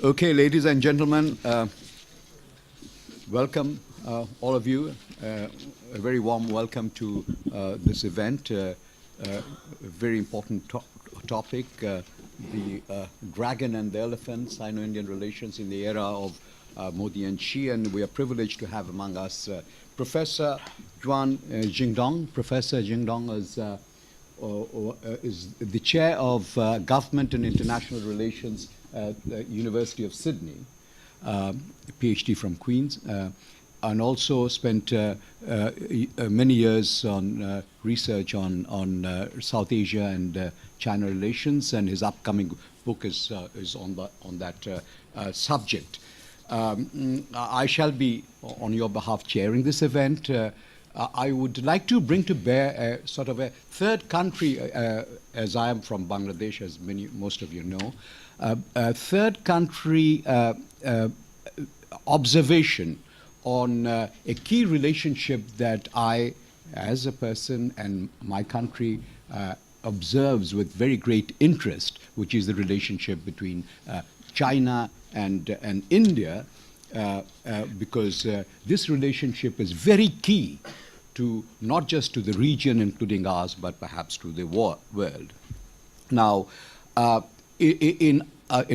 Okay, ladies and gentlemen, welcome all of you. A very warm welcome to this event. A very important topic, the dragon and the elephant, Sino-Indian relations in the era of Modi and Xi. And we are privileged to have among us Professor Yuan Jingdong. Professor Jingdong is the chair of Government and International Relations at the University of Sydney, a PhD from Queen's, and also spent many years on research on South Asia and China relations, and his upcoming book is on that subject. I shall be, on your behalf, chairing this event. I would like to bring to bear sort of a third country, as I am from Bangladesh, as most of you know, a third country observation on a key relationship that I, as a person, and my country observes with very great interest, which is the relationship between China and India, because this relationship is very key to not just to the region, including ours, but perhaps to the world. Now, in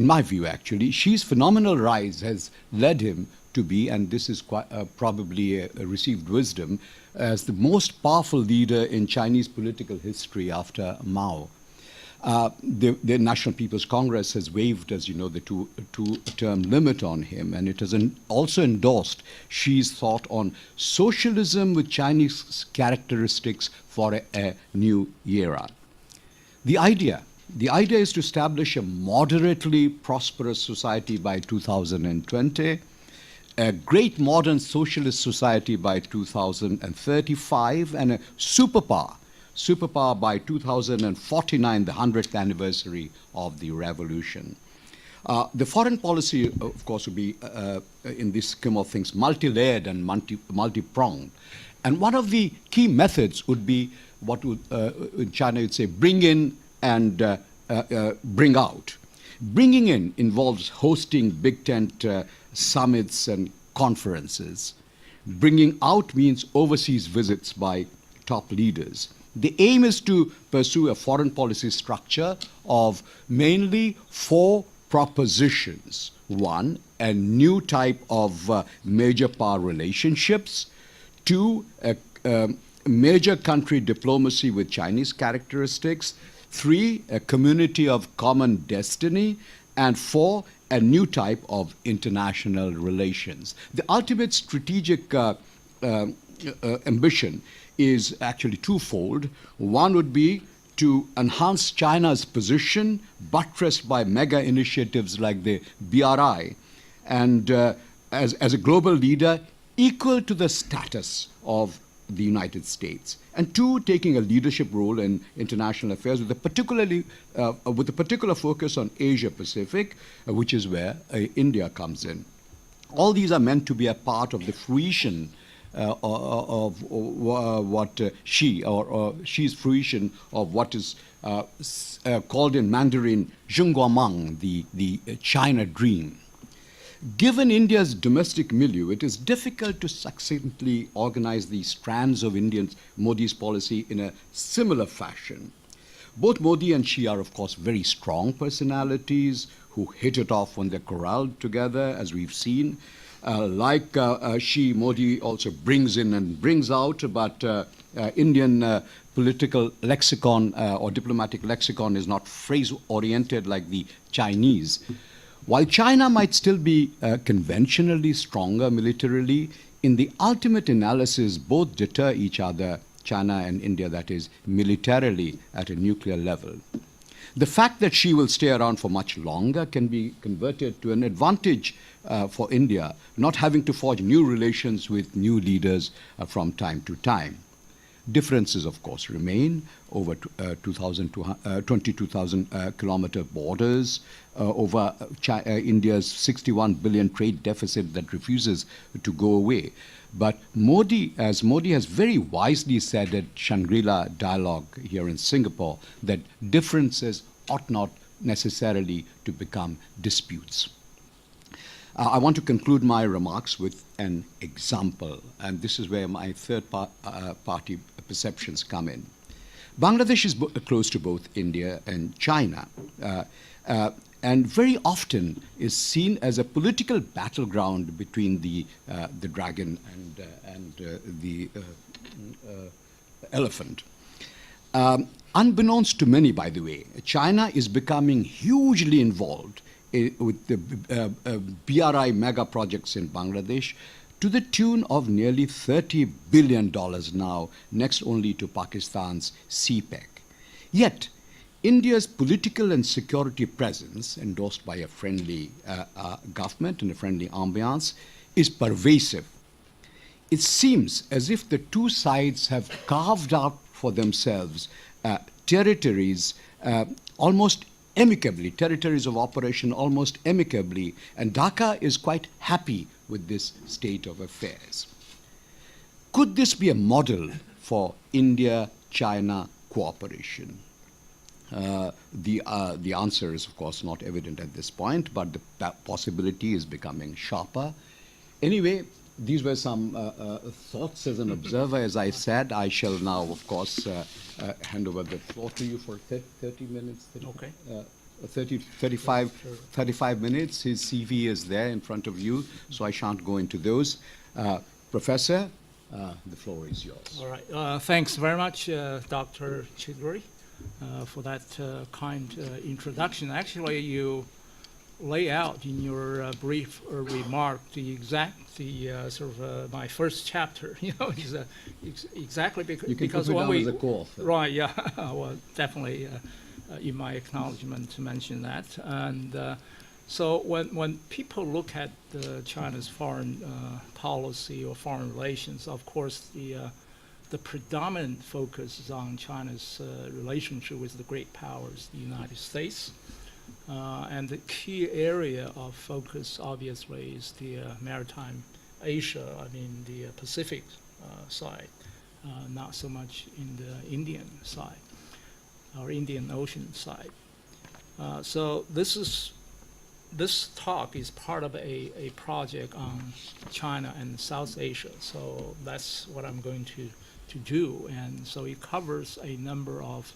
my view, actually, Xi's phenomenal rise has led him to be, and this is quite, probably a received wisdom, as the most powerful leader in Chinese political history after Mao. The National People's Congress has waived, as you know, the two-term limit on him, and it has also endorsed Xi's thought on socialism with Chinese characteristics for a new era. The idea is to establish a moderately prosperous society by 2020, a great modern socialist society by 2035, and a superpower by 2049, the 100th anniversary of the revolution. The foreign policy, of course, would be, in this scheme of things, multi-layered and multi-pronged. And one of the key methods would be what would, in China you'd say, bring in and bring out. Bringing in involves hosting big tent summits and conferences. Bringing out means overseas visits by top leaders. The aim is to pursue a foreign policy structure of mainly 4 propositions. 1, a new type of major power relationships. 2, a major country diplomacy with Chinese characteristics. 3, a community of common destiny. And 4, a new type of international relations. The ultimate strategic ambition is actually twofold. One would be to enhance China's position, buttressed by mega initiatives like the BRI, and as a global leader equal to the status of the United States. And 2, taking a leadership role in international affairs with a particular focus on Asia Pacific, which is where India comes in. All these are meant to be a part of the fruition of what Xi's fruition of what is called in Mandarin Zhongguomang, the China dream. Given India's domestic milieu, it is difficult to succinctly organize the strands of Modi's policy in a similar fashion. Both Modi and Xi are, of course, very strong personalities who hit it off when they're corralled together, as we've seen. Like Xi, Modi also brings in and brings out, but Indian political lexicon or diplomatic lexicon is not phrase-oriented like the Chinese. While China might still be conventionally stronger militarily, in the ultimate analysis, both deter each other, China and India, that is, militarily at a nuclear level. The fact that Xi will stay around for much longer can be converted to an advantage for India, not having to forge new relations with new leaders from time to time. Differences, of course, remain over 22,000 kilometer borders, over India's 61 billion trade deficit that refuses to go away. But Modi has very wisely said at Shangri-La Dialogue here in Singapore that differences ought not necessarily to become disputes. I want to conclude my remarks with an example, and this is where my third-party perceptions come in. Bangladesh is close to both India and China, and very often is seen as a political battleground between the dragon and the elephant. Unbeknownst to many, by the way, China is becoming hugely involved with the BRI mega projects in Bangladesh to the tune of nearly $30 billion now, next only to Pakistan's CPEC. Yet, India's political and security presence, endorsed by a friendly government and a friendly ambiance, is pervasive. It seems as if the two sides have carved out for themselves territories almost amicably, territories of operation almost amicably, and Dhaka is quite happy with this state of affairs. Could this be a model for India-China cooperation? The answer is, of course, not evident at this point, but the possibility is becoming sharper. Anyway, these were some thoughts as an observer. As I said, I shall now, of course, hand over the floor to you for 30 minutes. 35 minutes. His CV is there in front of you, so I shan't go into those. Professor, the floor is yours. All right. Thanks very much, Dr. Chidori, for that kind introduction. Actually, you lay out in your brief remark the my first chapter. Is exactly because when we right, yeah, well, definitely in my acknowledgement to mention that. And so when people look at China's foreign policy or foreign relations, of course the predominant focus is on China's relationship with the great powers, the United States. And the key area of focus, obviously, is the maritime Asia, the Pacific side, not so much in the Indian side, or Indian Ocean side. So this talk is part of a project on China and South Asia. So that's what I'm going to do. And so it covers a number of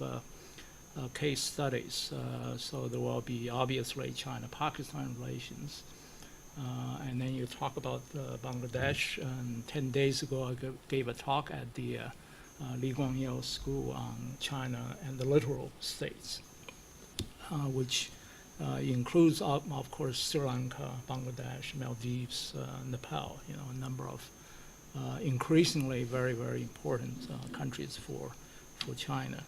case studies. So there will be obviously China-Pakistan relations. And then you talk about Bangladesh. And 10 days ago, I gave a talk at the Li Guangyo School on China and the littoral states, which includes, of course, Sri Lanka, Bangladesh, Maldives, Nepal, a number of increasingly very, very important countries for China.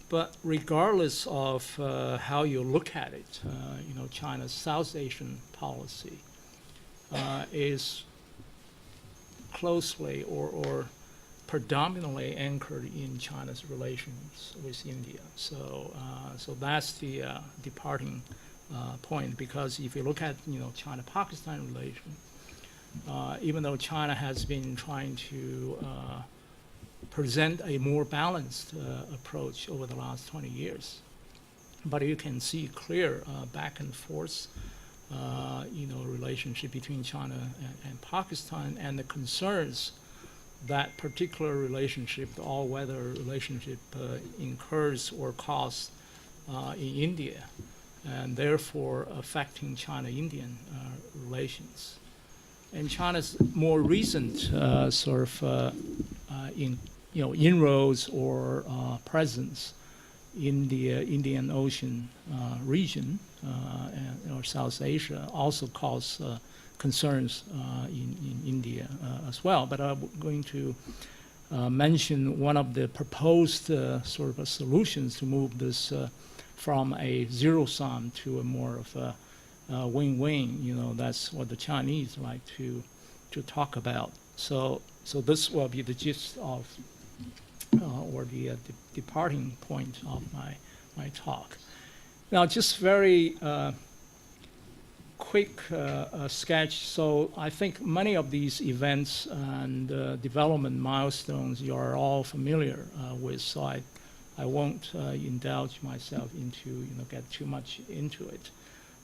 But regardless of how you look at it, China's South Asian policy is closely or predominantly anchored in China's relations with India. So that's the departing point, because if you look at China-Pakistan relations, even though China has been trying to present a more balanced approach over the last 20 years, but you can see clear back and forth, relationship between China and Pakistan, and the concerns that particular relationship, the all-weather relationship, incurs or costs in India, and therefore affecting China-Indian relations. And China's more recent inroads or presence in the Indian Ocean region or South Asia also cause concerns in India as well. But I'm going to mention one of the proposed solutions to move this from a zero-sum to a more of a win-win. That's what the Chinese like to talk about. So this will be the gist of or the departing point of my talk. Now, just very quick sketch. So I think many of these events and development milestones you are all familiar with. So I won't indulge myself into get too much into it.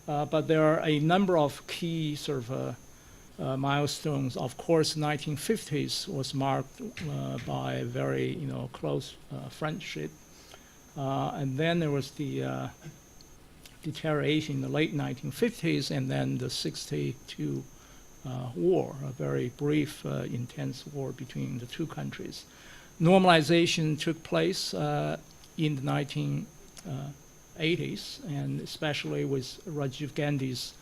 But there are a number of key sort of milestones. Of course, 1950s was marked by a very close friendship, and then there was the deterioration in the late 1950s, and then the 62 war, a very brief, intense war between the two countries. Normalization took place in the 1980s, and especially with Rajiv Gandhi's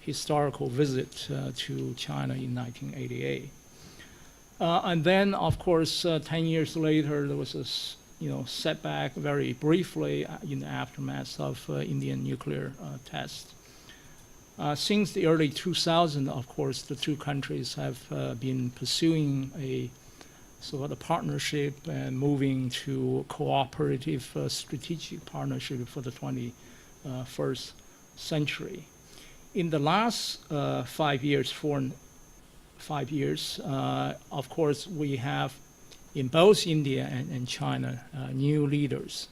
historical visit to China in 1988. And then, of course, 10 years later, there was a setback very briefly in the aftermath of Indian nuclear test. Since the early 2000s, of course, the two countries have been pursuing a sort of partnership and moving to cooperative strategic partnership for the 21st century. In the last 5 years, 4 and 5 years, of course, we have in both India and China new leaders,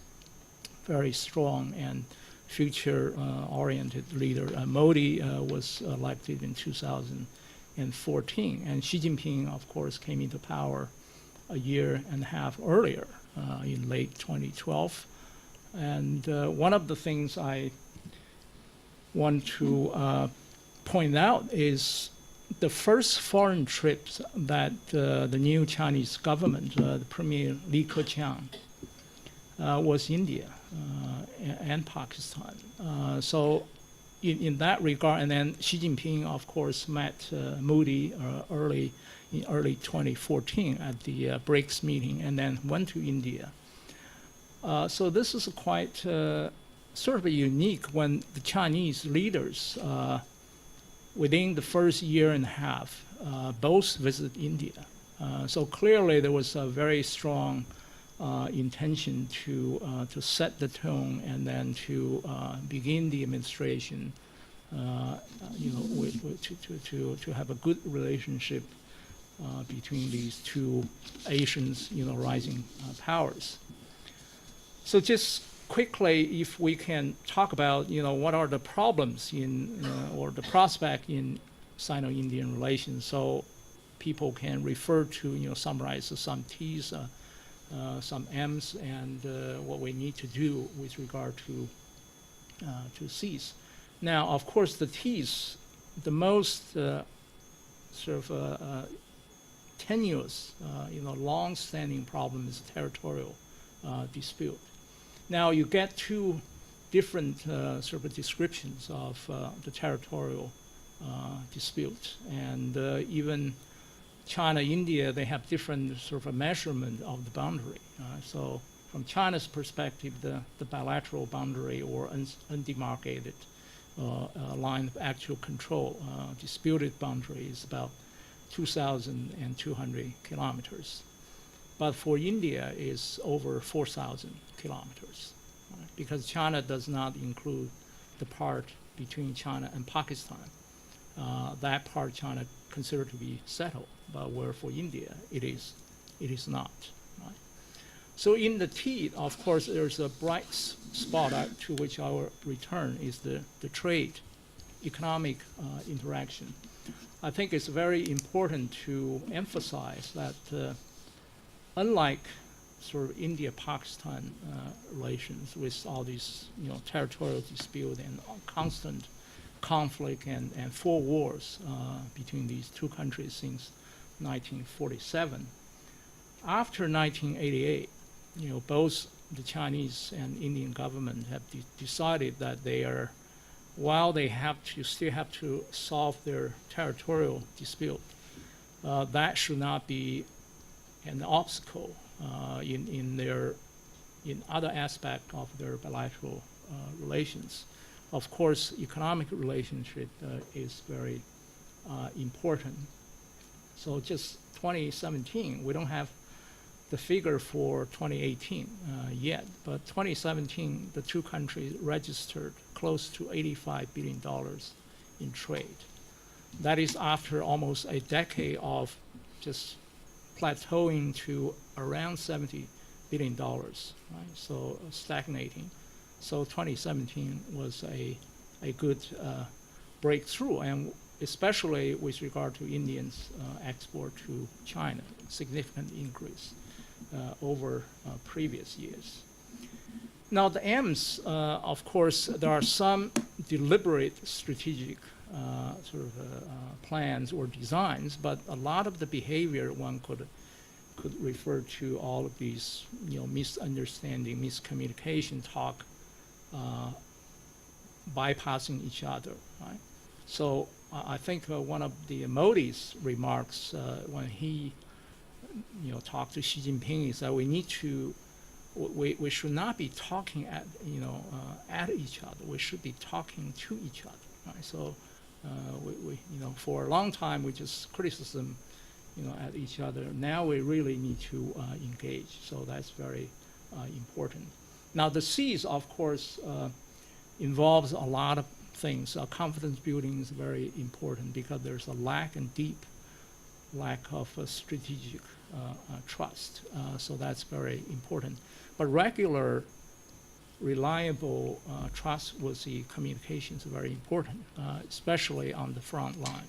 very strong and future-oriented leader. Modi was elected in 2014, and Xi Jinping, of course, came into power a year and a half earlier, in late 2012. And one of the things I want to point out is the first foreign trips that the new Chinese government, the Premier Li Keqiang, was India and Pakistan. So in that regard, and then Xi Jinping, of course, met Modi in early 2014 at the BRICS meeting, and then went to India. So this is quite sort of unique when the Chinese leaders, within the first year and a half, both visit India. So clearly there was a very strong intention to set the tone and then to begin the administration, to have a good relationship between these two Asians, rising powers. So just quickly, if we can talk about, what are the problems or the prospect in Sino-Indian relations, so people can refer to, summarize some T's, some M's, and what we need to do with regard to C's. Now, of course, the T's, the most sort of tenuous, long-standing problem is territorial dispute. Now you get two different sort of descriptions of the territorial dispute, and even China, India, they have different sort of measurement of the boundary. So from China's perspective, the bilateral boundary or undemarcated line of actual control, disputed boundary is about 2,200 kilometers. But for India, it's over 4,000 kilometers, right? Because China does not include the part between China and Pakistan. That part China considered to be settled, but where for India it is not. Right? So in the T, of course, there's a bright spot to which I will return is the trade, economic interaction. I think it's very important to emphasize that unlike sort of India-Pakistan relations with all these territorial dispute and constant conflict and 4 wars between these two countries since 1947. After 1988, both the Chinese and Indian government have decided that they are, while they still have to solve their territorial dispute, that should not be an obstacle in other aspects of their bilateral relations. Of course, economic relationship is very important. So just 2017, we don't have the figure for 2018 yet, but 2017, the two countries registered close to $85 billion in trade. That is after almost a decade of just plateauing to around $70 billion, right? So stagnating. So 2017 was a a good breakthrough, and especially with regard to Indians' export to China, significant increase over previous years. Now, the aims, of course, there are some deliberate strategic plans or designs, but a lot of the behavior one could refer to all of these, misunderstanding, miscommunication, talk, bypassing each other, right? So I think one of the Modi's remarks when he, talked to Xi Jinping is that we should not be talking at each other. We should be talking to each other, right? So we for a long time we just criticism, at each other. Now we really need to engage. So that's very important. Now the C's, of course, involves a lot of things. Confidence building is very important because there's a deep lack of strategic trust. So that's very important. But regular, reliable, trustworthy communication is very important, especially on the front line.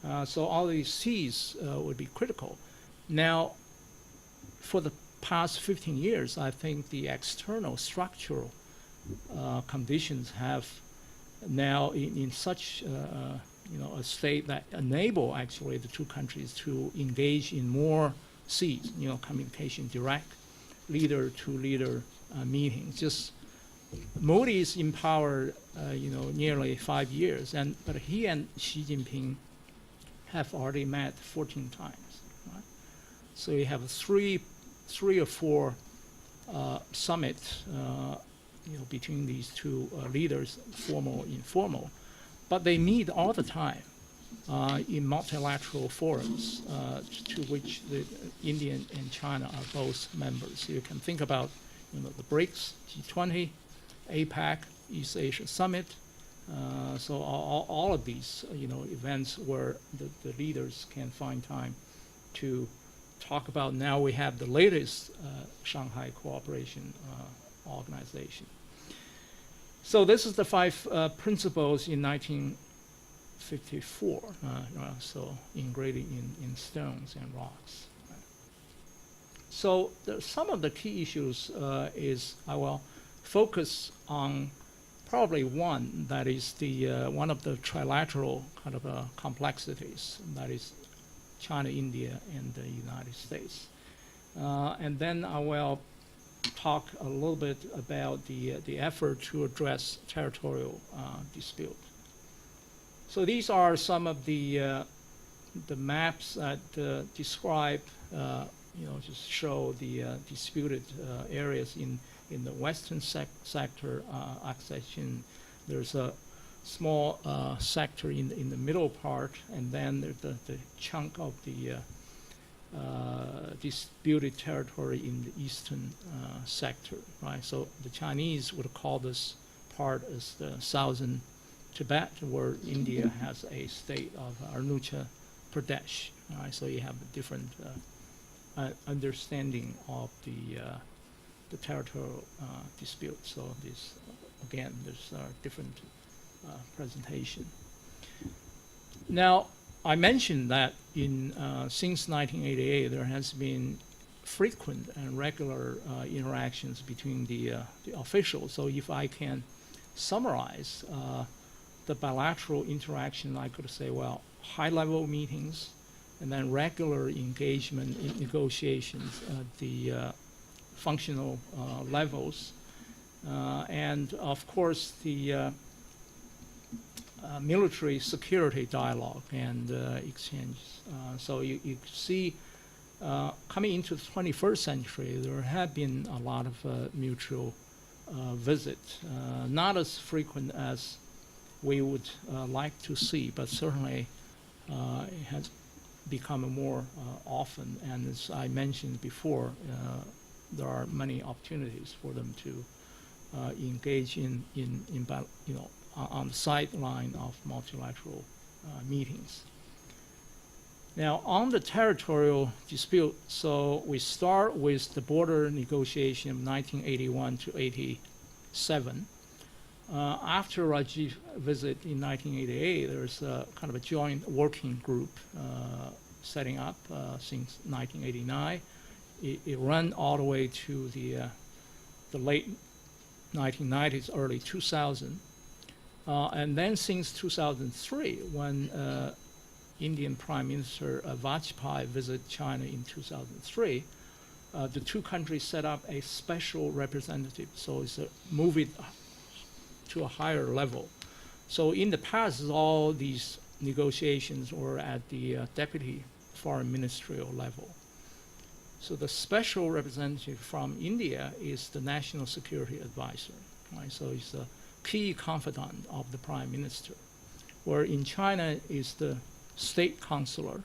Right? So all these C's would be critical. Now, for the past 15 years, I think the external structural conditions have now in such a state that enable actually the two countries to engage in more C's, communication, direct leader to leader meetings. Just Modi is in power, nearly 5 years, but he and Xi Jinping have already met 14 times. Right? So you have three or four summits, between these two leaders, formal, informal, but they meet all the time in multilateral forums to which the India and China are both members. So you can think about, the BRICS, G20, APEC, East Asia Summit. So all of these, events where the leaders can find time to talk about. Now we have the latest Shanghai Cooperation Organization. So this is the 5 principles in 1954, so engraved in stones and rocks. Right? So some of the key issues is I will focus on probably one that is the one of the trilateral kind of complexities, that is China, India, and the United States. And then I will talk a little bit about the effort to address territorial dispute. So these are some of the maps that describe, just show the disputed areas in the western sector accession. There's a small sector in the middle part, and then there's the chunk of the disputed territory in the eastern sector, right? So the Chinese would call this part as the southern Tibet, where India has a state of Arunachal Pradesh, right? So you have a different understanding of the territorial dispute. So this, again, there's a different presentation. Now, I mentioned that since 1988, there has been frequent and regular interactions between the officials. So if I can summarize the bilateral interaction, I could say, well, high-level meetings, and then regular engagement in negotiations at the functional levels, and of course the military security dialogue and exchanges. So you see, coming into the 21st century, there have been a lot of mutual visits, not as frequent as we would like to see, but certainly it has become more often. And as I mentioned before, there are many opportunities for them to engage in on the sideline of multilateral meetings. Now, on the territorial dispute, so we start with the border negotiation of 1981 to 87. After Rajiv visit in 1988, there's a kind of a joint working group setting up since 1989. It ran all the way to the late 1990s, early 2000. And then since 2003, when Indian Prime Minister Vajpayee visited China in 2003, the two countries set up a special representative. So it's move it to a higher level. So in the past, all these negotiations were at the deputy foreign ministerial level. So the special representative from India is the national security advisor, right? So he's the key confidant of the prime minister, where in China is the state consular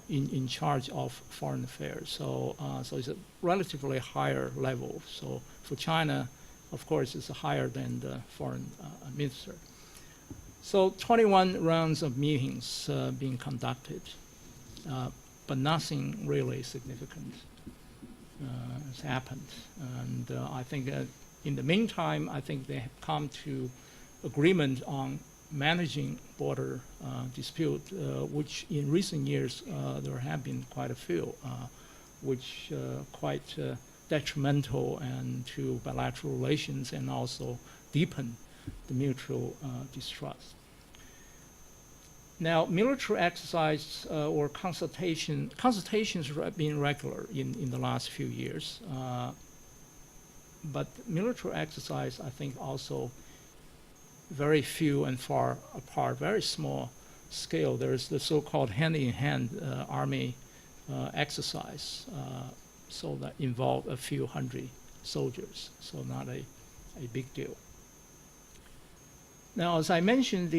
in charge of foreign affairs. So it's a relatively higher level. So for China, of course, it's higher than the foreign minister. So 21 rounds of meetings being conducted, but nothing really significant has happened. And I think in the meantime, I think they have come to agreement on managing border dispute, which in recent years there have been quite a few, which quite detrimental and to bilateral relations and also deepen the mutual distrust. Now, military exercise or consultations have been regular in the last few years, but military exercise, I think, also very few and far apart, very small scale. There's the so-called hand-in-hand army exercise, so that involved a few hundred soldiers, so not a big deal. Now, as I mentioned,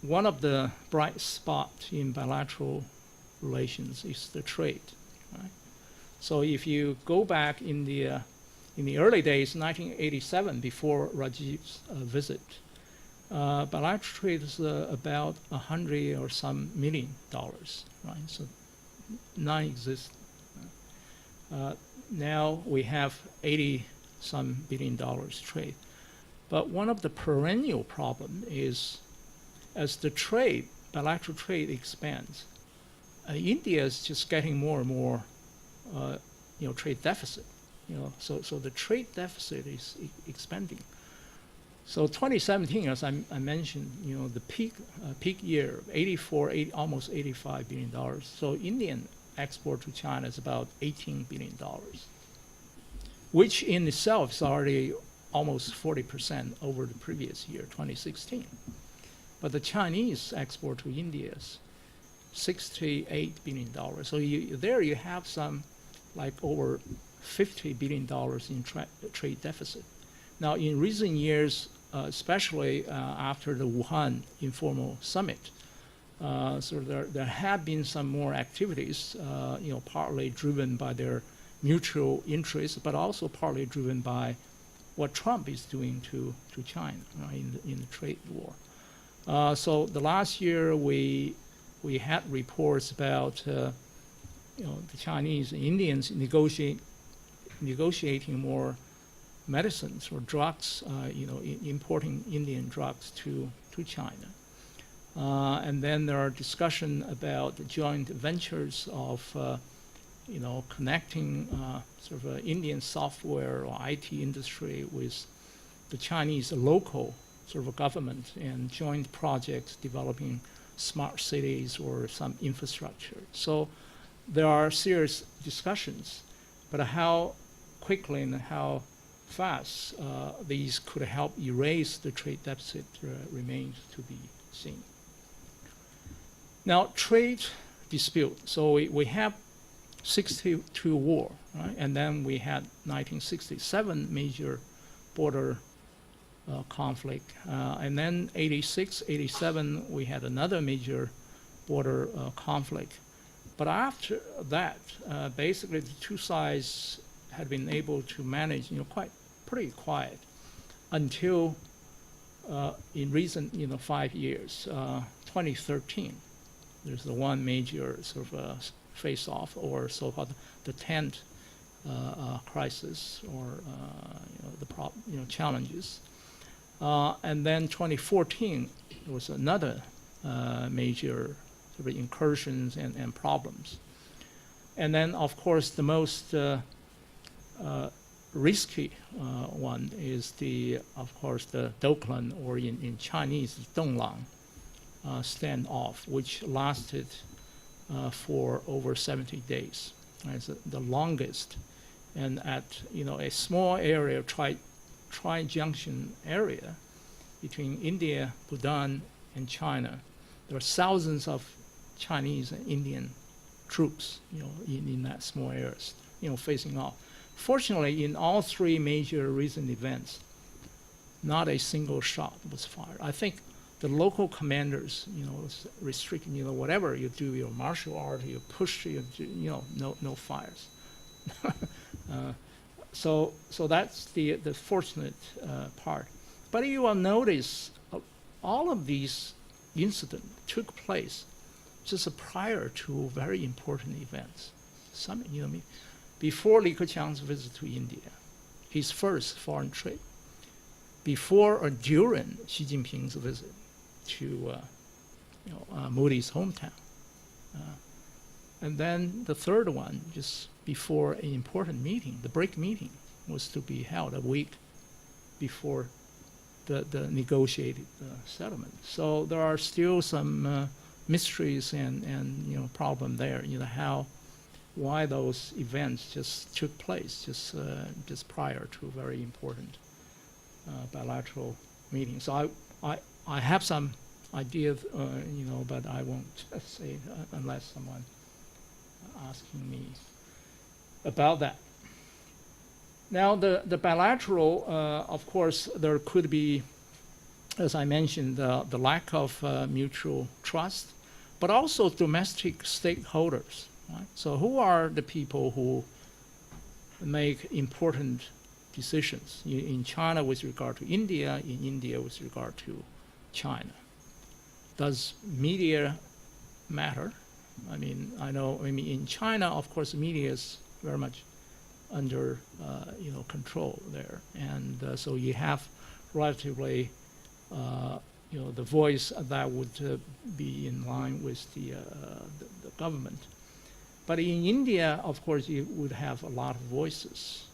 one of the bright spots in bilateral relations is the trade, right? So if you go back in the early days, 1987, before Rajiv's visit, bilateral trade is about $100 or some million, right? So non-existent. Now we have 80 some billion dollars trade. But one of the perennial problem is as the trade, bilateral trade expands, India is just getting more and more, trade deficit. So the trade deficit is expanding. So 2017, as I mentioned, the peak year, almost $85 billion. So Indian export to China is about $18 billion, which in itself is already almost 40% over the previous year, 2016. But the Chinese export to India is $68 billion. So there you have some like over $50 billion in trade deficit. Now, in recent years, especially after the Wuhan informal summit, so there have been some more activities, partly driven by their mutual interests, but also partly driven by what Trump is doing to China in the trade war. So the last year we had reports about the Chinese and Indians negotiating more medicines or drugs, importing Indian drugs to China. And then there are discussions about the joint ventures of, connecting sort of Indian software or IT industry with the Chinese local sort of government and joint projects developing smart cities or some infrastructure. So there are serious discussions, but how quickly and how fast these could help erase the trade deficit remains to be seen. Now, trade dispute. So we have 62 war, right? And then we had 1967 major border conflict. And then 86, 87, we had another major border conflict. But after that, basically the two sides had been able to manage, pretty quiet until in recent, 5 years, 2013. There's the one major sort of face-off, or so-called the tent crisis, or the challenges. And then 2014 there was another major sort of incursions and problems. And then, of course, the most risky one is of course, the Doklan, or in Chinese, Donglang standoff, which lasted for over 70 days. It's the longest, and at a small area, tri-junction area between India, Bhutan, and China. There are thousands of Chinese and Indian troops, in that small areas, facing off. Fortunately, in all three major recent events, not a single shot was fired. I think the local commanders, restricting, whatever you do, your martial art, you push, no fires. So that's the fortunate part. But you will notice all of these incidents took place just prior to very important events. Before Li Keqiang's visit to India, his first foreign trip, before or during Xi Jinping's visit to Modi's hometown, and then the third one just before an important meeting, the BRICS meeting, was to be held a week before the negotiated settlement. So there are still some mysteries and problem there. Why those events just took place just prior to very important bilateral meetings. So I have some ideas, but I won't say it unless someone asking me about that. Now the bilateral, of course, there could be, as I mentioned, the lack of mutual trust, but also domestic stakeholders. Right? So who are the people who make important decisions in China with regard to India, in India with regard to China? Does media matter? I know in China, of course, media is very much under control there, and so you have relatively the voice that would be in line with the government. But in India, of course, you would have a lot of voices.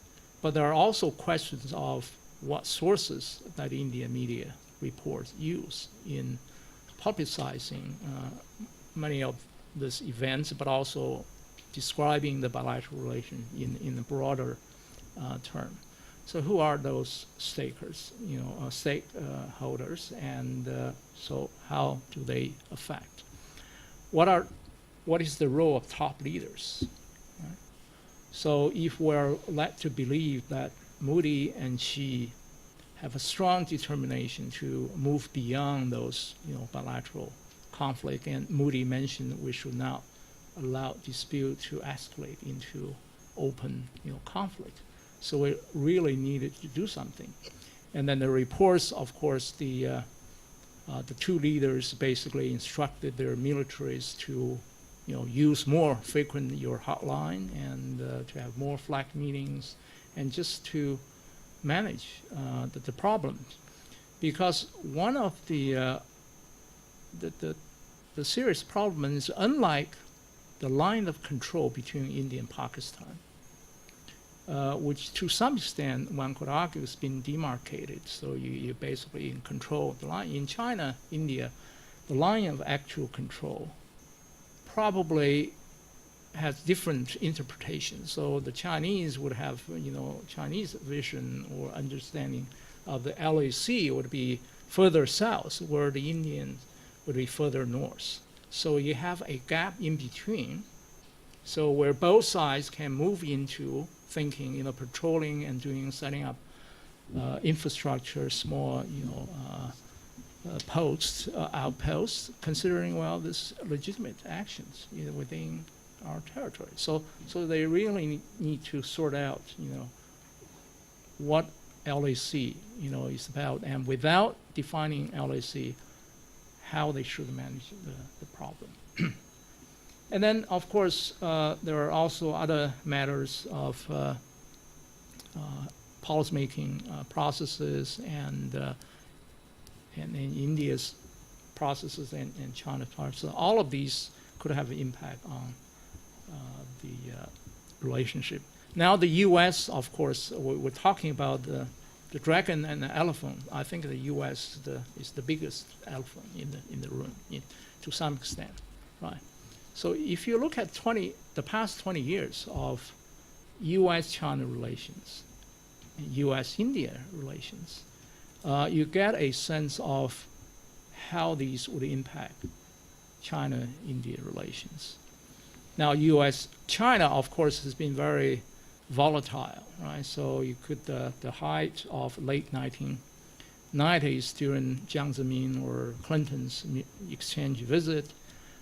But there are also questions of what sources that Indian media reports use in publicizing many of these events, but also describing the bilateral relation in a broader term. So who are those stakeholders, and so how do they affect? What is the role of top leaders? Right? So if we're led to believe that Modi and Xi have a strong determination to move beyond those bilateral conflict, and Modi mentioned we should not allow dispute to escalate into open conflict. So we really needed to do something. And then the reports, of course, the two leaders basically instructed their militaries to use more frequent your hotline and to have more flag meetings, and just to manage the problems. Because one of the serious problem is, unlike the line of control between India and Pakistan, which to some extent one could argue has been demarcated. So you basically in control of the line. In China, India, the line of actual control probably has different interpretations. So the Chinese would have, Chinese vision or understanding of the LAC would be further south, where the Indians would be further north. So you have a gap in between, so where both sides can move into thinking, patrolling and setting up infrastructure, small, outposts, considering, this legitimate actions within our territory. So they really need to sort out, what LAC, is about, and without defining LAC, how they should manage the problem. And then, of course, there are also other matters of policymaking processes and and India's processes and China's processes. So all of these could have an impact on the relationship. Now the U.S., of course, we're talking about the dragon and the elephant. I think the U.S. is the biggest elephant in the room, to some extent, right? So if you look at the past 20 years of U.S.-China relations, and U.S.-India relations, you get a sense of how these would impact China-India relations. Now, U.S.-China, of course, has been very volatile, right? So you could, the height of late 1990s during Jiang Zemin or Clinton's exchange visit,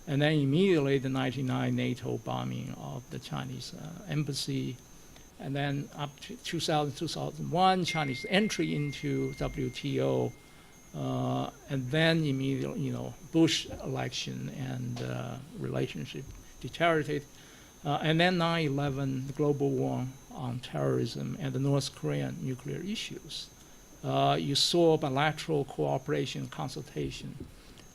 and then immediately the 1999 NATO bombing of the Chinese embassy, and then up to 2001, Chinese entry into WTO, and then immediately, Bush election and relationship deteriorated. And then 9/11, the global war on terrorism and the North Korean nuclear issues. You saw bilateral cooperation, consultation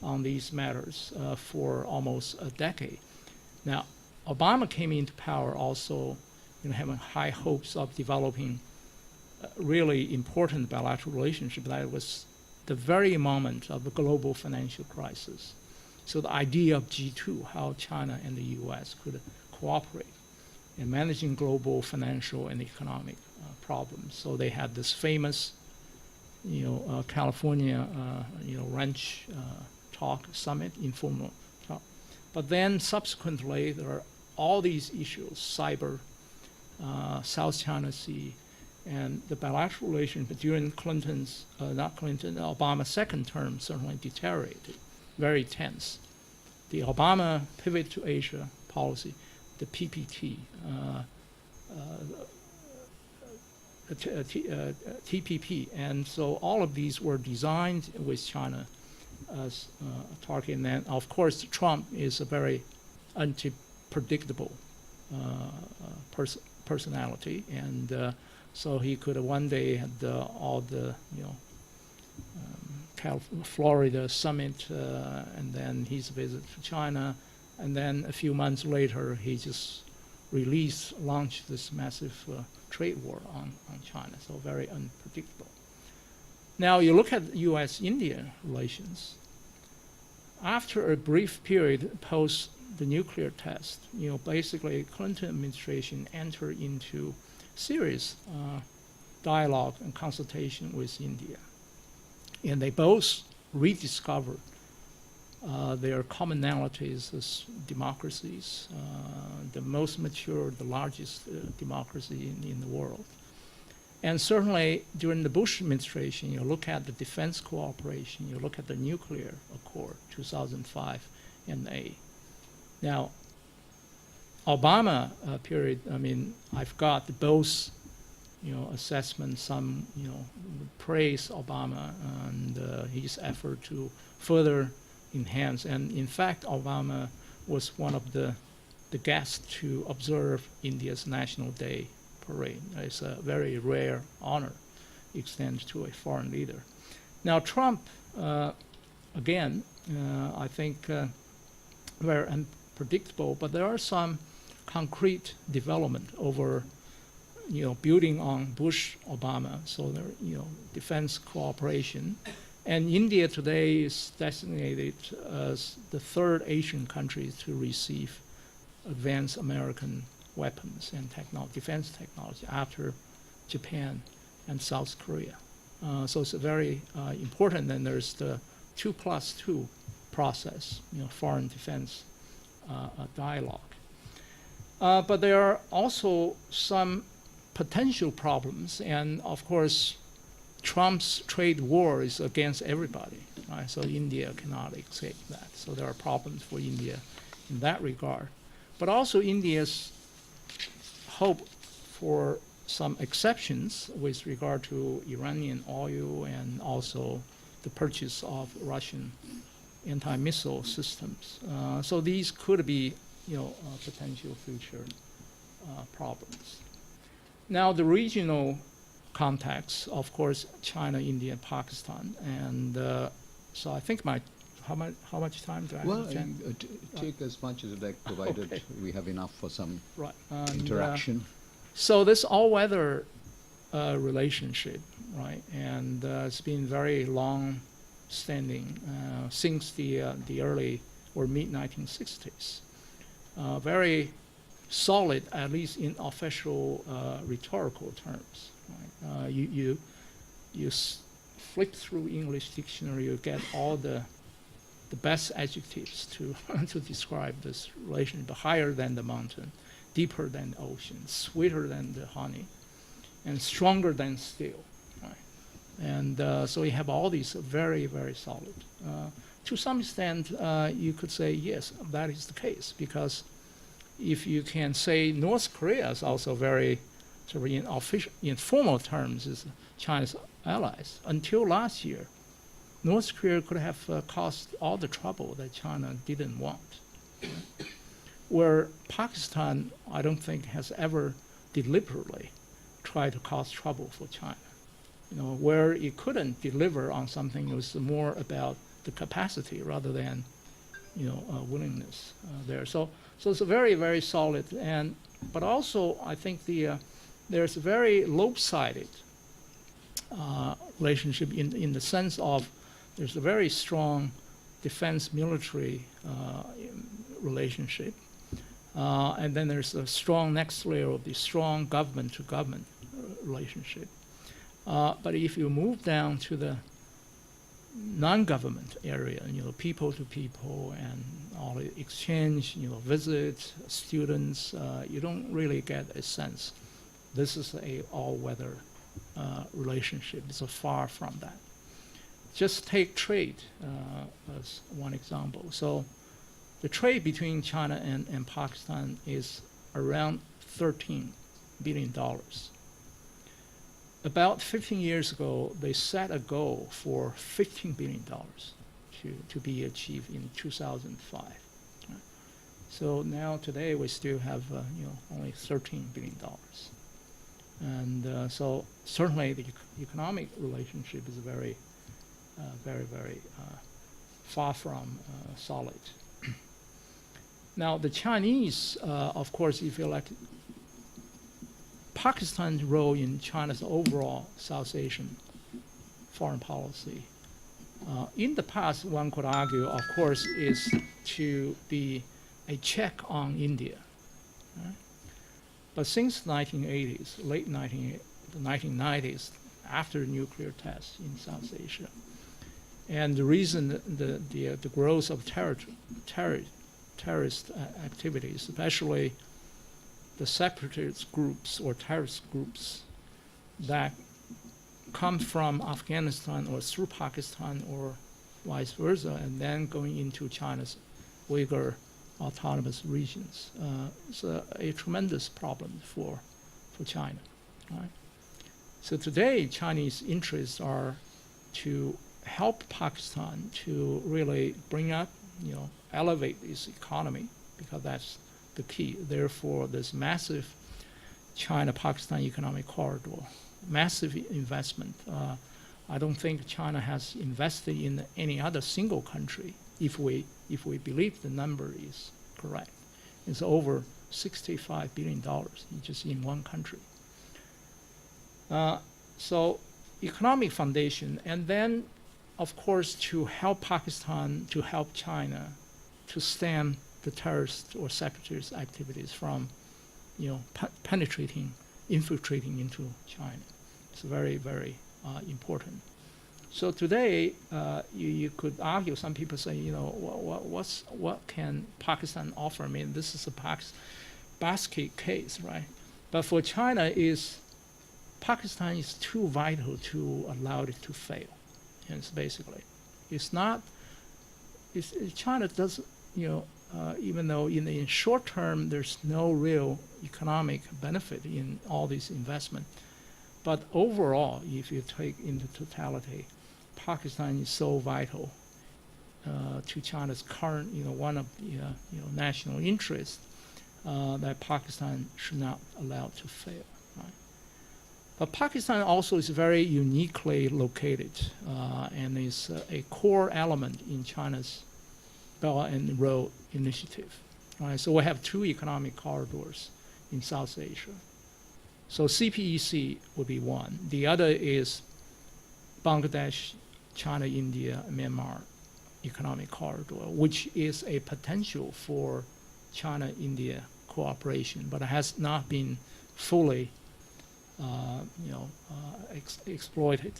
on these matters for almost a decade. Now, Obama came into power also, having high hopes of developing a really important bilateral relationship. That was the very moment of the global financial crisis. So the idea of G2, how China and the U.S. could cooperate in managing global financial and economic problems. So they had this famous, California, ranch talk summit, informal talk. But then subsequently, there are all these issues: cyber, South China Sea, and the bilateral relationship during Obama's second term certainly deteriorated, very tense. The Obama pivot to Asia policy, the PPT, TPP, and so all of these were designed with China as a target. And then, of course, Trump is a very unpredictable personality, and so he could one day have all the Florida summit, and then his visit to China, and then a few months later he just launched this massive trade war on China. So very unpredictable. Now you look at U.S.-India relations. After a brief period post the nuclear test, basically Clinton administration entered into serious dialogue and consultation with India. And they both rediscovered their commonalities as democracies, the most mature, the largest democracy in the world. And certainly during the Bush administration, you look at the defense cooperation, you look at the nuclear accord, 2005 and 8. Now, Obama period, I've got both, assessments. Some, praise Obama and his effort to further enhance. And in fact, Obama was one of the guests to observe India's National Day parade. It's a very rare honor extended to a foreign leader. Now, Trump, again, I think very unpredictable, but there are some concrete development over, building on Bush-Obama, so there, defense cooperation. And India today is designated as the third Asian country to receive advanced American weapons and defense technology after Japan and South Korea. So it's very important. And there's the 2+2 process, foreign defense dialogue. But there are also some potential problems, and of course, Trump's trade war is against everybody, right? So India cannot escape that. So there are problems for India in that regard. But also India's hope for some exceptions with regard to Iranian oil and also the purchase of Russian anti-missile systems. So these could be, potential future problems. Now the regional context, of course, China, India, Pakistan, and So I think how much time do I Well, have? Jen? take as much as you like, provided Okay. we have enough for some Right. And, interaction. so this all-weather relationship, right, and it's been very long-standing since the early or mid-1960s. Very solid, at least in official rhetorical terms. Right? You flip through English dictionary, you get all the best adjectives to to describe this relationship: higher than the mountain, deeper than the ocean, sweeter than the honey, and stronger than steel. Right? And so you have all these very, very solid. To some extent, you could say yes, that is the case, because if you can say North Korea is also very, sort of in formal terms, is China's allies. Until last year, North Korea could have caused all the trouble that China didn't want. Where Pakistan, I don't think, has ever deliberately tried to cause trouble for China. Where it couldn't deliver on something, it was more about the capacity rather than, willingness there. So it's a very, very solid, but also I think there's a very lopsided relationship in the sense of there's a very strong defense military relationship, and then there's a strong next layer of the strong government to government relationship. But if you move down to the non-government area, people to people and all the exchange, visits, students, you don't really get a sense. This is a all-weather relationship. It's far from that. Just take trade as one example. So the trade between China and Pakistan is around $13 billion. About 15 years ago, they set a goal for $15 billion to be achieved in 2005. Right? So now today we still have only $13 billion. And so certainly the economic relationship is very, very far from solid. Now the Chinese, of course, if you like, Pakistan's role in China's overall South Asian foreign policy, in the past, one could argue, of course, is to be a check on India. Right? But since the 1980s, late 1990s, after nuclear tests in South Asia, and the reason the growth of terrorist activities, especially the separatist groups or terrorist groups that come from Afghanistan or through Pakistan or vice versa, and then going into China's Uyghur autonomous regions. It's a tremendous problem for China. Right? So today, Chinese interests are to help Pakistan to really bring up, elevate its economy, because that's the key. Therefore, this massive China-Pakistan economic corridor, massive investment. I don't think China has invested in any other single country, if we believe the number is correct. It's over $65 billion just in one country. So economic foundation, and then, of course, to help Pakistan, to help China, to stem the terrorist or separatist activities from, infiltrating into China. It's very, very important. So today, you could argue. Some people say, what can Pakistan offer? I mean, this is a basket case, right? But for China, Pakistan is too vital to allow it to fail. And it's basically, it's not. China does, even though in short term there's no real economic benefit in all this investment, but overall, if you take into totality, Pakistan is so vital to China's current, one of the national interests that Pakistan should not allow to fail. Right? But Pakistan also is very uniquely located and is a core element in China's Belt and Road Initiative. Right? So we have two economic corridors in South Asia. So CPEC would be one. The other is Bangladesh, China, India, Myanmar economic corridor, which is a potential for China-India cooperation, but it has not been fully exploited,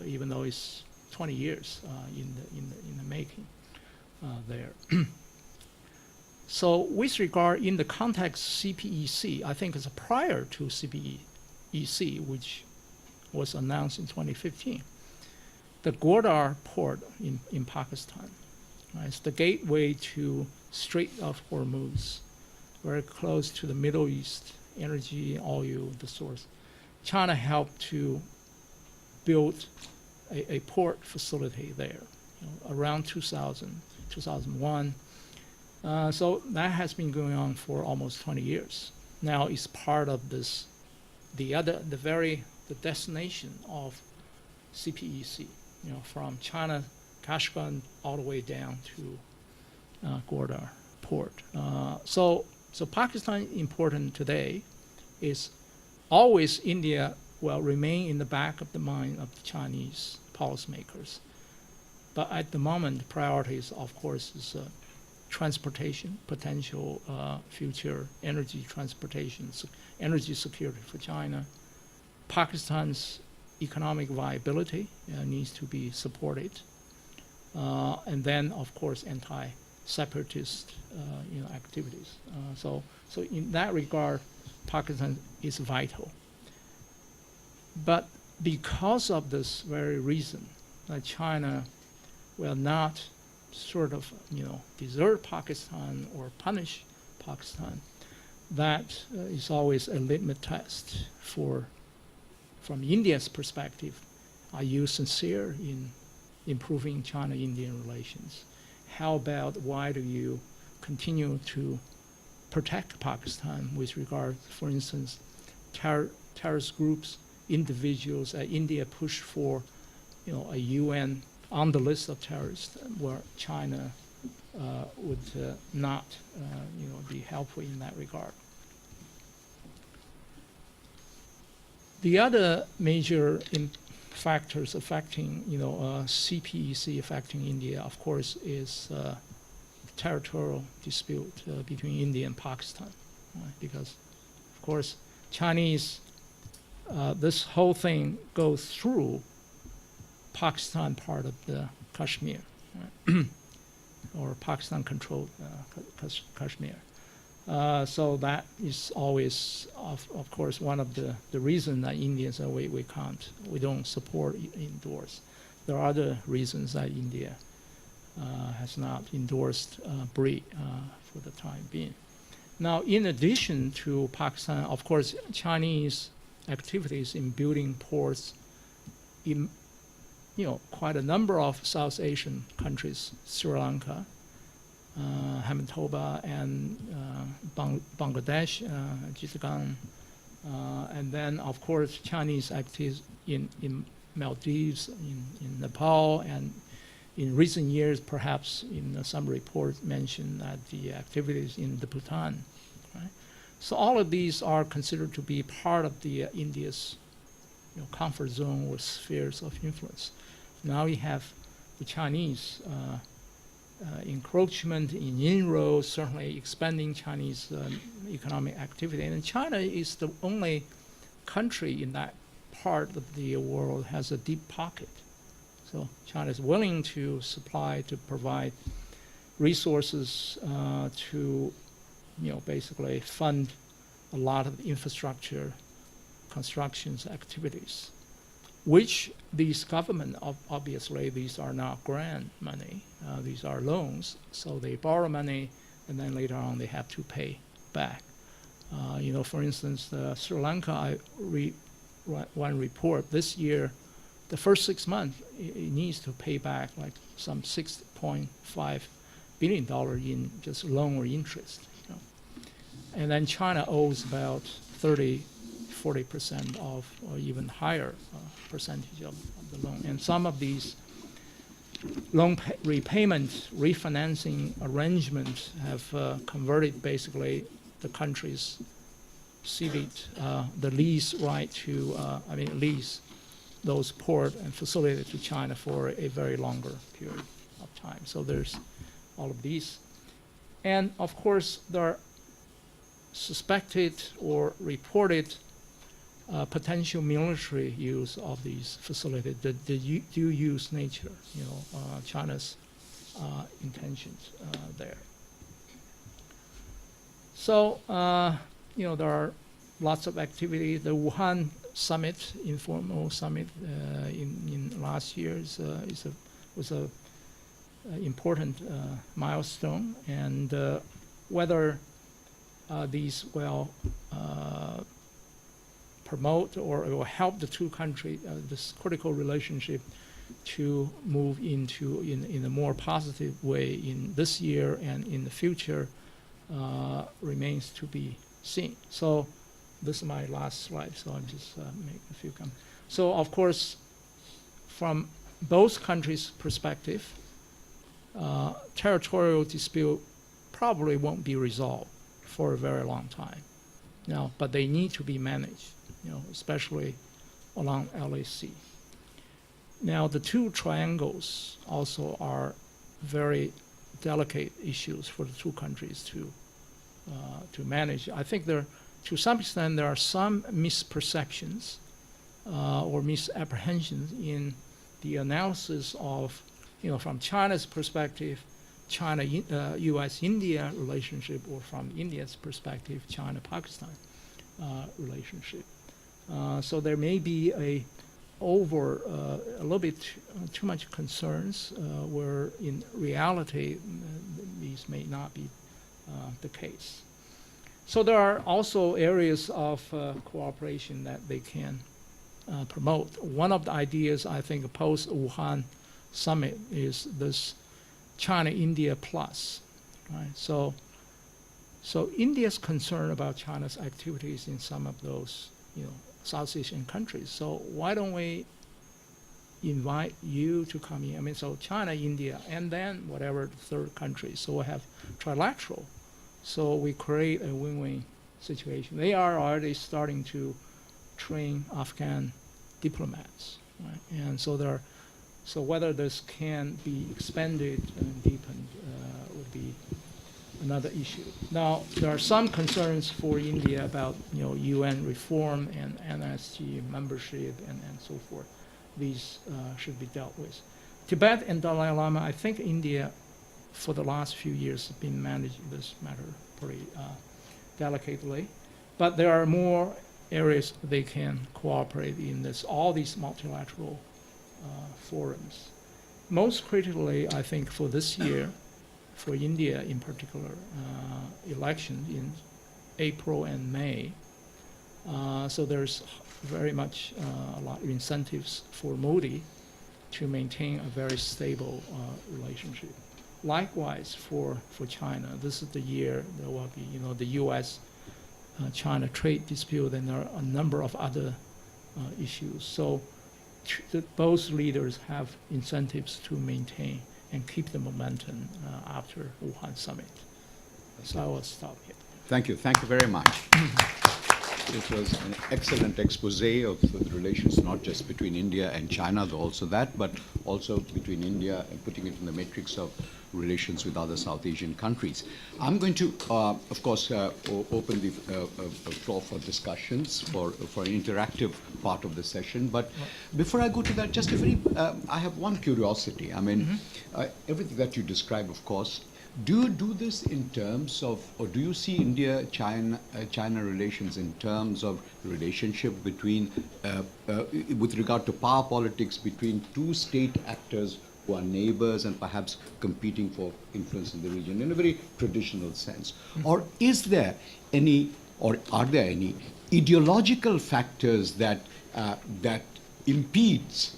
even though it's 20 years in the making there. So with regard, in the context CPEC, I think it's prior to CPEC, which was announced in 2015. The Gwadar port in Pakistan, right, it's the gateway to Strait of Hormuz, very close to the Middle East, energy, oil, the source. China helped to build a port facility there around 2000, 2001. So that has been going on for almost 20 years. Now it's part of this, the destination of CPEC, from China, Kashgar, all the way down to Gwadar port. So Pakistan important today is always India will remain in the back of the mind of the Chinese policymakers. But at the moment, the priorities, of course, is transportation, potential future energy transportation, energy security for China. Pakistan's economic viability needs to be supported. And then, of course, anti-separatist activities. So in that regard, Pakistan is vital. But because of this very reason, that China will not sort of desert Pakistan or punish Pakistan, that is always a litmus test from India's perspective. Are you sincere in improving China-Indian relations? How about why do you continue to protect Pakistan with regard, for instance, terrorist groups, individuals? India pushed for, a UN on the list of terrorists, where China would not, be helpful in that regard. The other major factors affecting, CPEC affecting India, of course, is territorial dispute between India and Pakistan, right? Because, of course, Chinese, this whole thing goes through Pakistan part of the Kashmir, right? Or Pakistan-controlled Kashmir. So that is always, of course, one of the reasons that Indians say we don't support, endorse. There are other reasons that India has not endorsed BRICS for the time being. Now, in addition to Pakistan, of course, Chinese activities in building ports in quite a number of South Asian countries, Sri Lanka, Manitoba, and Bangladesh, Jigagan, and then, of course, Chinese activities in Maldives, in Nepal, and in recent years, perhaps in some reports mentioned that the activities in the Bhutan. Right? So all of these are considered to be part of the India's comfort zone or spheres of influence. Now we have the Chinese encroachment in inroads, certainly expanding Chinese economic activity. And China is the only country in that part of the world has a deep pocket. So China is willing to provide resources to, basically fund a lot of infrastructure constructions activities, which these government, obviously, these are not grant money. These are loans. So they borrow money, and then later on they have to pay back. For instance, Sri Lanka, I read one report this year, the first 6 months, it needs to pay back like some $6.5 billion in just loan or interest. And then China owes about $34 40% of, or even higher percentage of the loan. And some of these loan repayment, refinancing arrangements have converted basically the country's ceded the lease right to, lease those port and facilities to China for a very longer period of time. So there's all of these. And of course, there are suspected or reported potential military use of these facilities, the dual-use nature, China's intentions there. So, there are lots of activities. The Wuhan summit, informal summit in last year was a important milestone, and whether these will promote or it will help the two countries, this critical relationship, to move into in a more positive way in this year and in the future remains to be seen. So this is my last slide, so I'll just make a few comments. So of course, from both countries' perspective, territorial dispute probably won't be resolved for a very long time. But they need to be managed, especially along LAC. Now, the two triangles also are very delicate issues for the two countries to manage. I think to some extent, there are some misperceptions or misapprehensions in the analysis of, from China's perspective, U.S.-India relationship, or from India's perspective, China-Pakistan relationship. So there may be a little bit too much concerns where in reality these may not be the case. So there are also areas of cooperation that they can promote. One of the ideas, I think, post-Wuhan summit is this China-India plus, right? So India's concerned about China's activities in some of those, South Asian countries. So why don't we invite you to come in? So China, India, and then whatever the third country. So we have trilateral. So we create a win-win situation. They are already starting to train Afghan diplomats, right? And so whether this can be expanded and deepened would be another issue. Now, there are some concerns for India about UN reform and NSG membership and so forth. These should be dealt with. Tibet and Dalai Lama, I think India, for the last few years, have been managing this matter pretty delicately. But there are more areas they can cooperate in all these multilateral forums. Most critically, I think, for this year, for India in particular, elections in April and May. So there's very much a lot of incentives for Modi to maintain a very stable relationship. Likewise for China, this is the year there will be, the U.S.-China trade dispute, and there are a number of other issues. So both leaders have incentives to maintain and keep the momentum after Wuhan summit. So I will stop here. Thank you. Thank you very much. It was an excellent expose of the relations, not just between India and China, though also that, but also between India and putting it in the matrix of relations with other South Asian countries. I'm going to, of course, open the floor for discussions, for an interactive part of the session. But before I go to that, just a very, I have one curiosity. Everything that you describe, of course, do you do this in terms of, or do you see India-China relations in terms of relationship between, with regard to power politics between two state actors who are neighbors and perhaps competing for influence in the region in a very traditional sense? Or is there any, or are there any ideological factors that impedes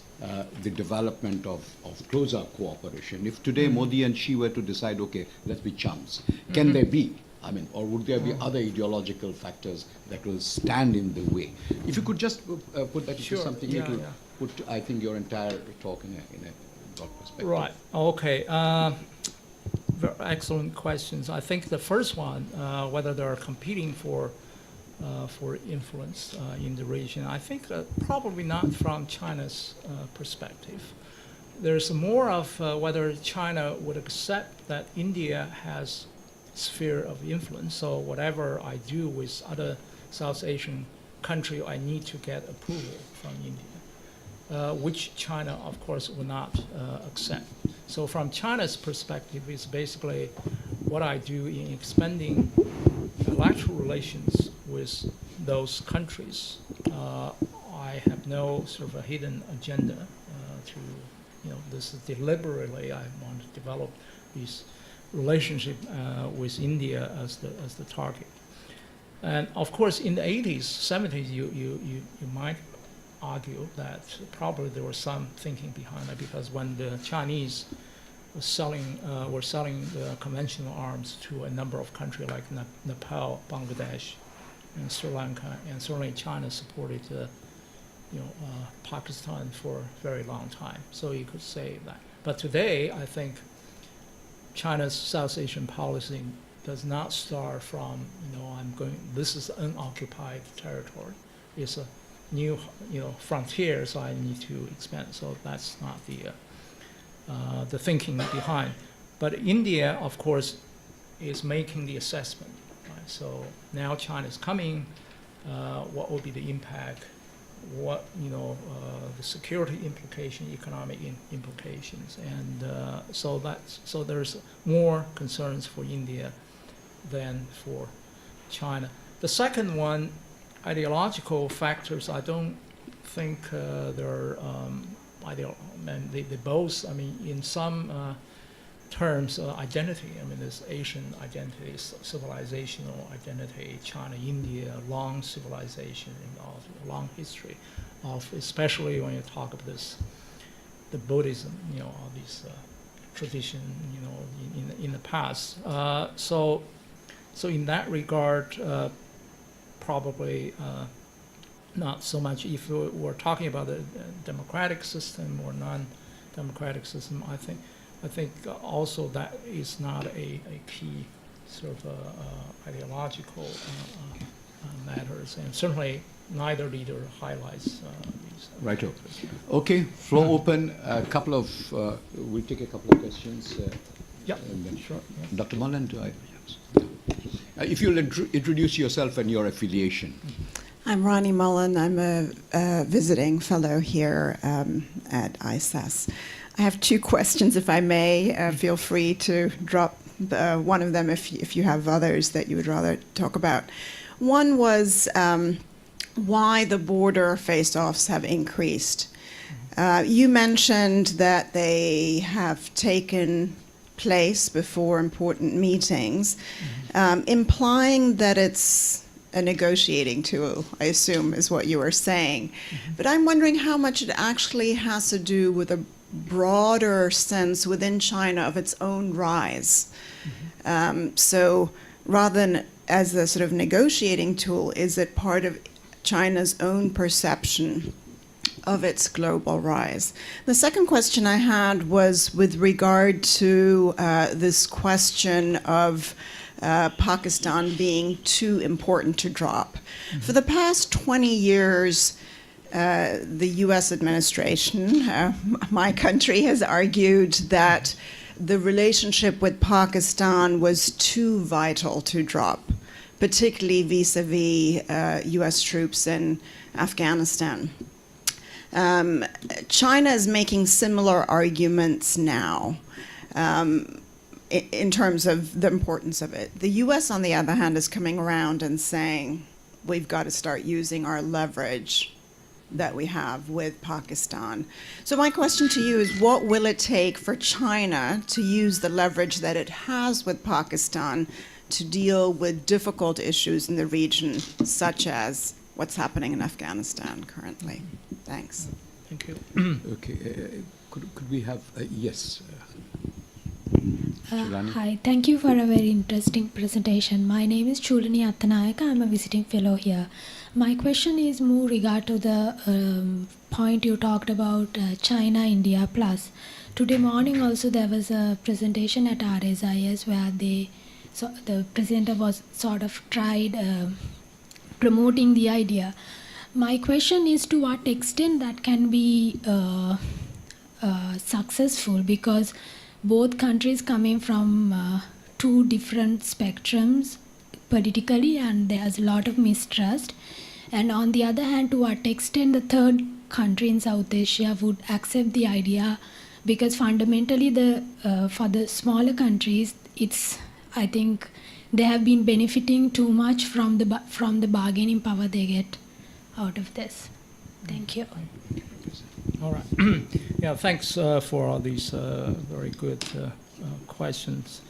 the development of closer cooperation? If today Modi and Xi were to decide, okay, let's be chums, can there be? I mean, or would there be other ideological factors that will stand in the way? If you could just put that into Sure. something, Yeah, it will yeah. put, I think, your entire talk in a broad perspective. Right. Okay. Excellent questions. I think the first one, whether they're competing for influence in the region, I think probably not from China's perspective. There's more of whether China would accept that India has sphere of influence. So whatever I do with other South Asian country, I need to get approval from India, which China, of course, will not accept. So from China's perspective, it's basically what I do in expanding bilateral relations with those countries. I have no sort of a hidden agenda to, this is deliberately I want to develop this relationship with India as the target. And of course, in the 80s, 70s, you might argue that probably there was some thinking behind it, because when the Chinese were selling the conventional arms to a number of countries like Nepal, Bangladesh, and Sri Lanka, and certainly China supported Pakistan for a very long time. So you could say that. But today, I think China's South Asian policy does not start from, this is unoccupied territory. It's a new, frontier, so I need to expand. So that's not the thinking behind. But India, of course, is making the assessment. Right? So now China is coming. What will be the impact? What the security implication, economic implications, and so there's more concerns for India than for China. The second one, ideological factors. I don't think they're they both. I mean, in some terms, identity. I mean, there's Asian identity, civilizational identity, China, India, long civilization, and long history of, especially when you talk about the Buddhism, all these tradition, in the past. So in that regard, probably not so much. If we're talking about the democratic system or non-democratic system, I think also that is not a key sort of ideological matters, and certainly neither leader highlights these. Righto. Okay, floor open. We'll take a couple of questions. Yeah, sure. Yeah. Dr. Mullen, if you'll introduce yourself and your affiliation. I'm Ronnie Mullen. I'm a visiting fellow here at ISAS. I have two questions, if I may. Feel free to drop one of them if you have others that you would rather talk about. One was why the border face-offs have increased. You mentioned that they have taken place before important meetings, implying that it's a negotiating tool, I assume, is what you were saying. But I'm wondering how much it actually has to do with a broader sense within China of its own rise. So rather than as a sort of negotiating tool, is it part of China's own perception of its global rise? The second question I had was with regard to this question of Pakistan being too important to drop. For the past 20 years, the U.S. administration, my country, has argued that the relationship with Pakistan was too vital to drop, particularly vis-a-vis U.S. troops in Afghanistan. China is making similar arguments now in terms of the importance of it. The U.S., on the other hand, is coming around and saying, we've got to start using our leverage that we have with Pakistan. So my question to you is, what will it take for China to use the leverage that it has with Pakistan to deal with difficult issues in the region, such as what's happening in Afghanistan currently? Thanks. Thank you. Okay, could we have, yes. Chulani. Hi, thank you for a very interesting presentation. My name is Chulani Attanayaka. I'm a visiting fellow here. My question is more regard to the point you talked about China India Plus. Today morning also there was a presentation at RSIS where the presenter was sort of tried promoting the idea. My question is to what extent that can be successful, because both countries coming from two different spectrums politically, and there's a lot of mistrust. And on the other hand, to what extent the third country in South Asia would accept the idea, because fundamentally for the smaller countries, I think they have been benefiting too much from the bargaining power they get out of this. Thank you. All right. Yeah, thanks for all these very good questions.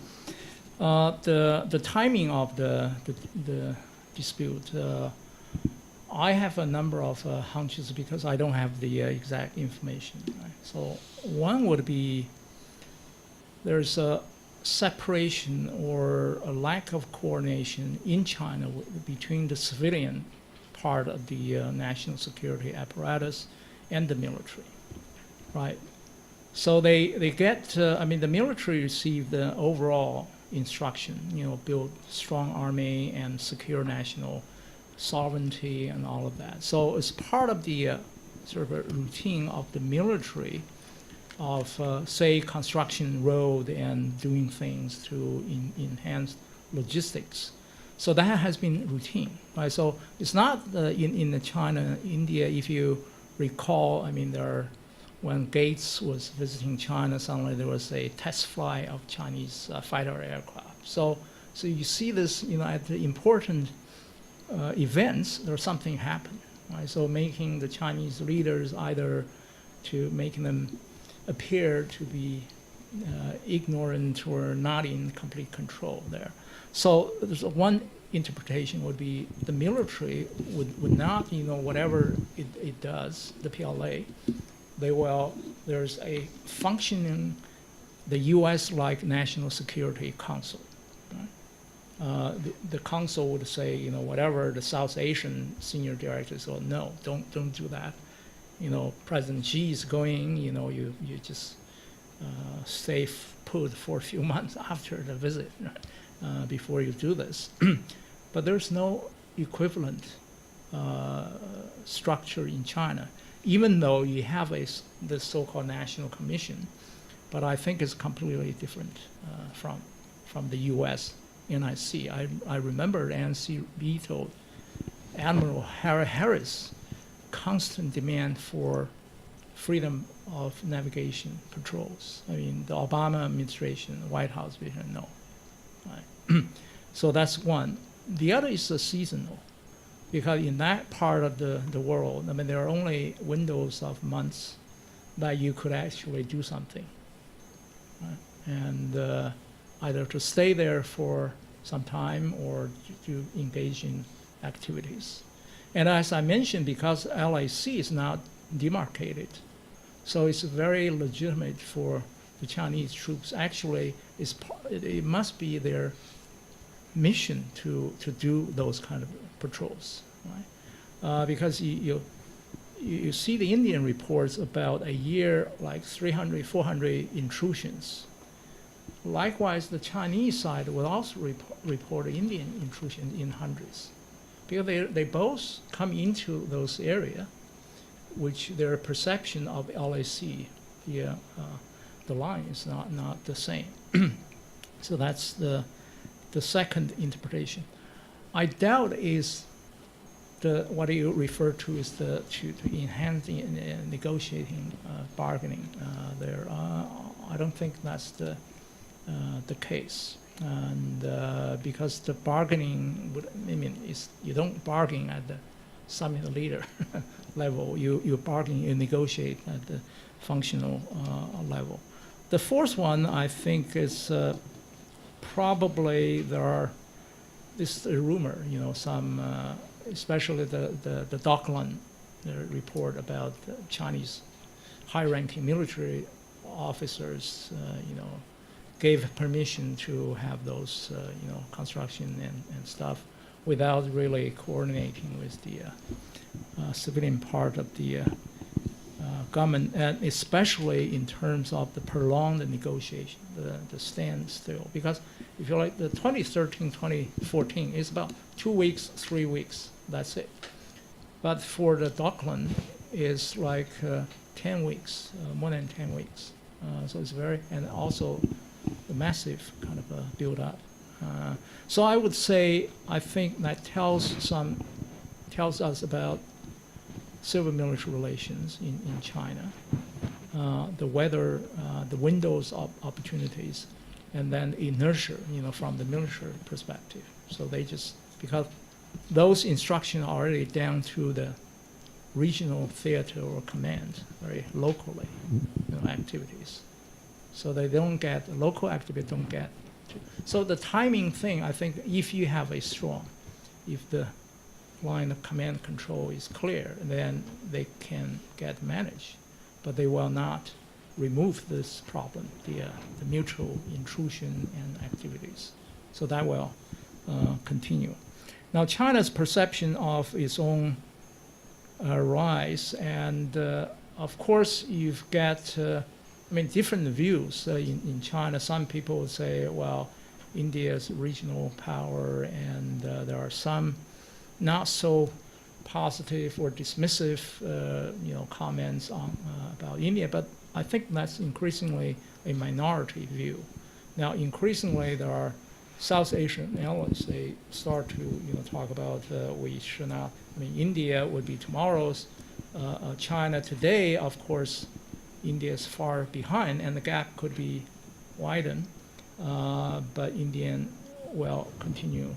The timing of the dispute, I have a number of hunches because I don't have the exact information. Right? So one would be there's a separation or a lack of coordination in China between the civilian part of the national security apparatus and the military, right? So they get, the military received the overall instruction, build strong army and secure national sovereignty and all of that. So it's part of the sort of a routine of the military of, say, construction road and doing things to enhance logistics. So that has been routine, right? So it's not in the China, India, if you recall, when Gates was visiting China, suddenly there was a test flight of Chinese fighter aircraft. So you see this, at the important events, there's something happen, right? So making the Chinese leaders either to making them appear to be ignorant or not in complete control there. So there's one interpretation would be the military would not, whatever it does, the PLA, there's a functioning, the US-like National Security Council. Right? The council would say, whatever the South Asian senior directors say, no, don't do that. President Xi is going, you just stay put for a few months after the visit, right? Before you do this. But there's no equivalent structure in China, even though you have this so-called National Commission, but I think it's completely different from the U.S. NIC. I remember NIC vetoed Admiral Harris' constant demand for freedom of navigation patrols. The Obama administration, the White House vision, no. Right? So that's one. The other is seasonal, because in that part of the world, there are only windows of months that you could actually do something, right? And either to stay there for some time or to engage in activities. And as I mentioned, because LAC is not demarcated, so it's very legitimate for the Chinese troops. Actually, it must be their mission to do those kind of patrols, right? Because you see the Indian reports about a year, like 300, 400 intrusions. Likewise, the Chinese side will also report Indian intrusions in hundreds, because they both come into those areas, which their perception of LAC, the line is not the same. So that's the second interpretation. I doubt is what you refer to is to enhance the negotiating, bargaining there. I don't think that's the case, and because the bargaining is you don't bargain at the summit leader level. You bargain, you negotiate at the functional level. The fourth one, I think, is probably there are this rumor, some especially the Dockland report about Chinese high-ranking military officers, gave permission to have those, construction and stuff without really coordinating with the civilian part of the government, and especially in terms of the prolonged negotiation, the standstill. Because if you like, the 2013-2014 is about 2 weeks, 3 weeks, that's it. But for the Dockland, is like 10 weeks, more than 10 weeks. So it's and also the massive kind of a build-up. So I would say, I think that tells us about civil-military relations in China, the windows of opportunities, and then inertia, from the military perspective. So they just, because those instructions are already down to the regional theater or command, very locally, activities. So they don't get, local activities don't get. So the timing thing, I think, if you have if the line of command control is clear, then they can get managed, but they will not remove this problem, the mutual intrusion and activities. So that will continue. Now, China's perception of its own rise, and of course, you've got, different views in China. Some people would say, well, India's regional power, and there are some not so positive or dismissive, comments about India. But I think that's increasingly a minority view. Now, increasingly, there are South Asian analysts. They start to, talk about we should not. India would be tomorrow's China. Today, of course, India is far behind, and the gap could be widened. But India will continue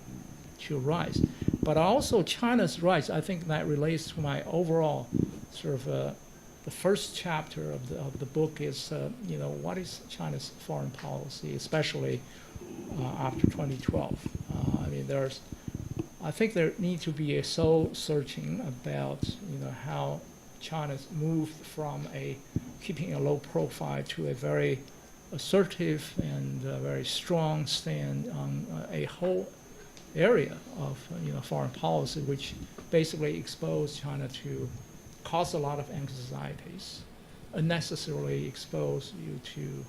to rise. But also China's rise, I think that relates to my overall sort of the first chapter of the book is, what is China's foreign policy, especially after 2012. I think there needs to be a soul searching about, how China's moved from keeping a low profile to a very assertive and very strong stand on a whole area of foreign policy, which basically exposed China to cause a lot of anxieties, unnecessarily expose you to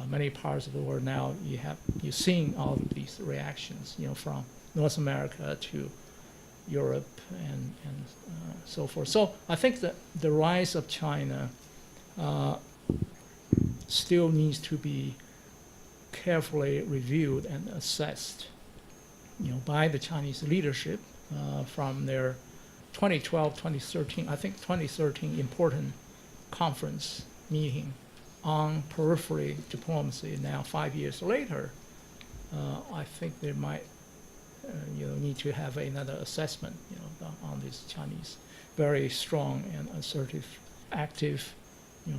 many parts of the world. Now you're seeing all of these reactions, from North America to Europe and so forth. So I think that the rise of China still needs to be carefully reviewed and assessed, by the Chinese leadership from their 2012, 2013, I think 2013 important conference meeting on periphery diplomacy. Now 5 years later, I think there might need to have another assessment, on this Chinese very strong and assertive, active,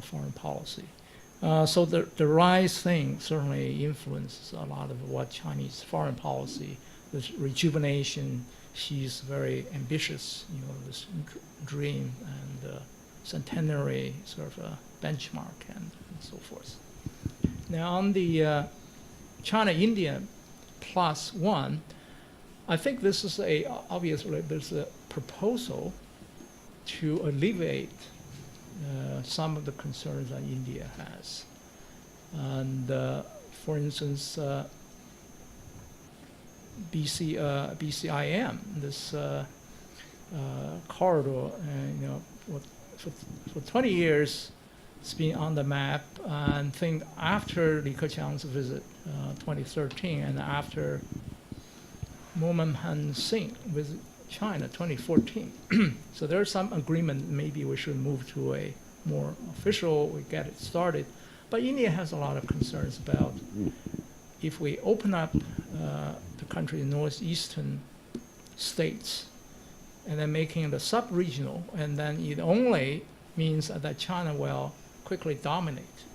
foreign policy. So the rise thing certainly influences a lot of what Chinese foreign policy, this rejuvenation. She's very ambitious, this dream and centenary sort of a benchmark and so forth. Now on the China-India +1, I think this is obviously there's a proposal to alleviate some of the concerns that India has. And for instance, BCIM, this corridor, for 20 years, it's been on the map. And I think after Li Keqiang's visit, 2013, and after Manmohan Singh visit China, 2014. So there's some agreement. Maybe we should move to a more official. We get it started. But India has a lot of concerns about if we open up the country's northeastern states and then making it sub-regional, and then it only means that China will quickly dominate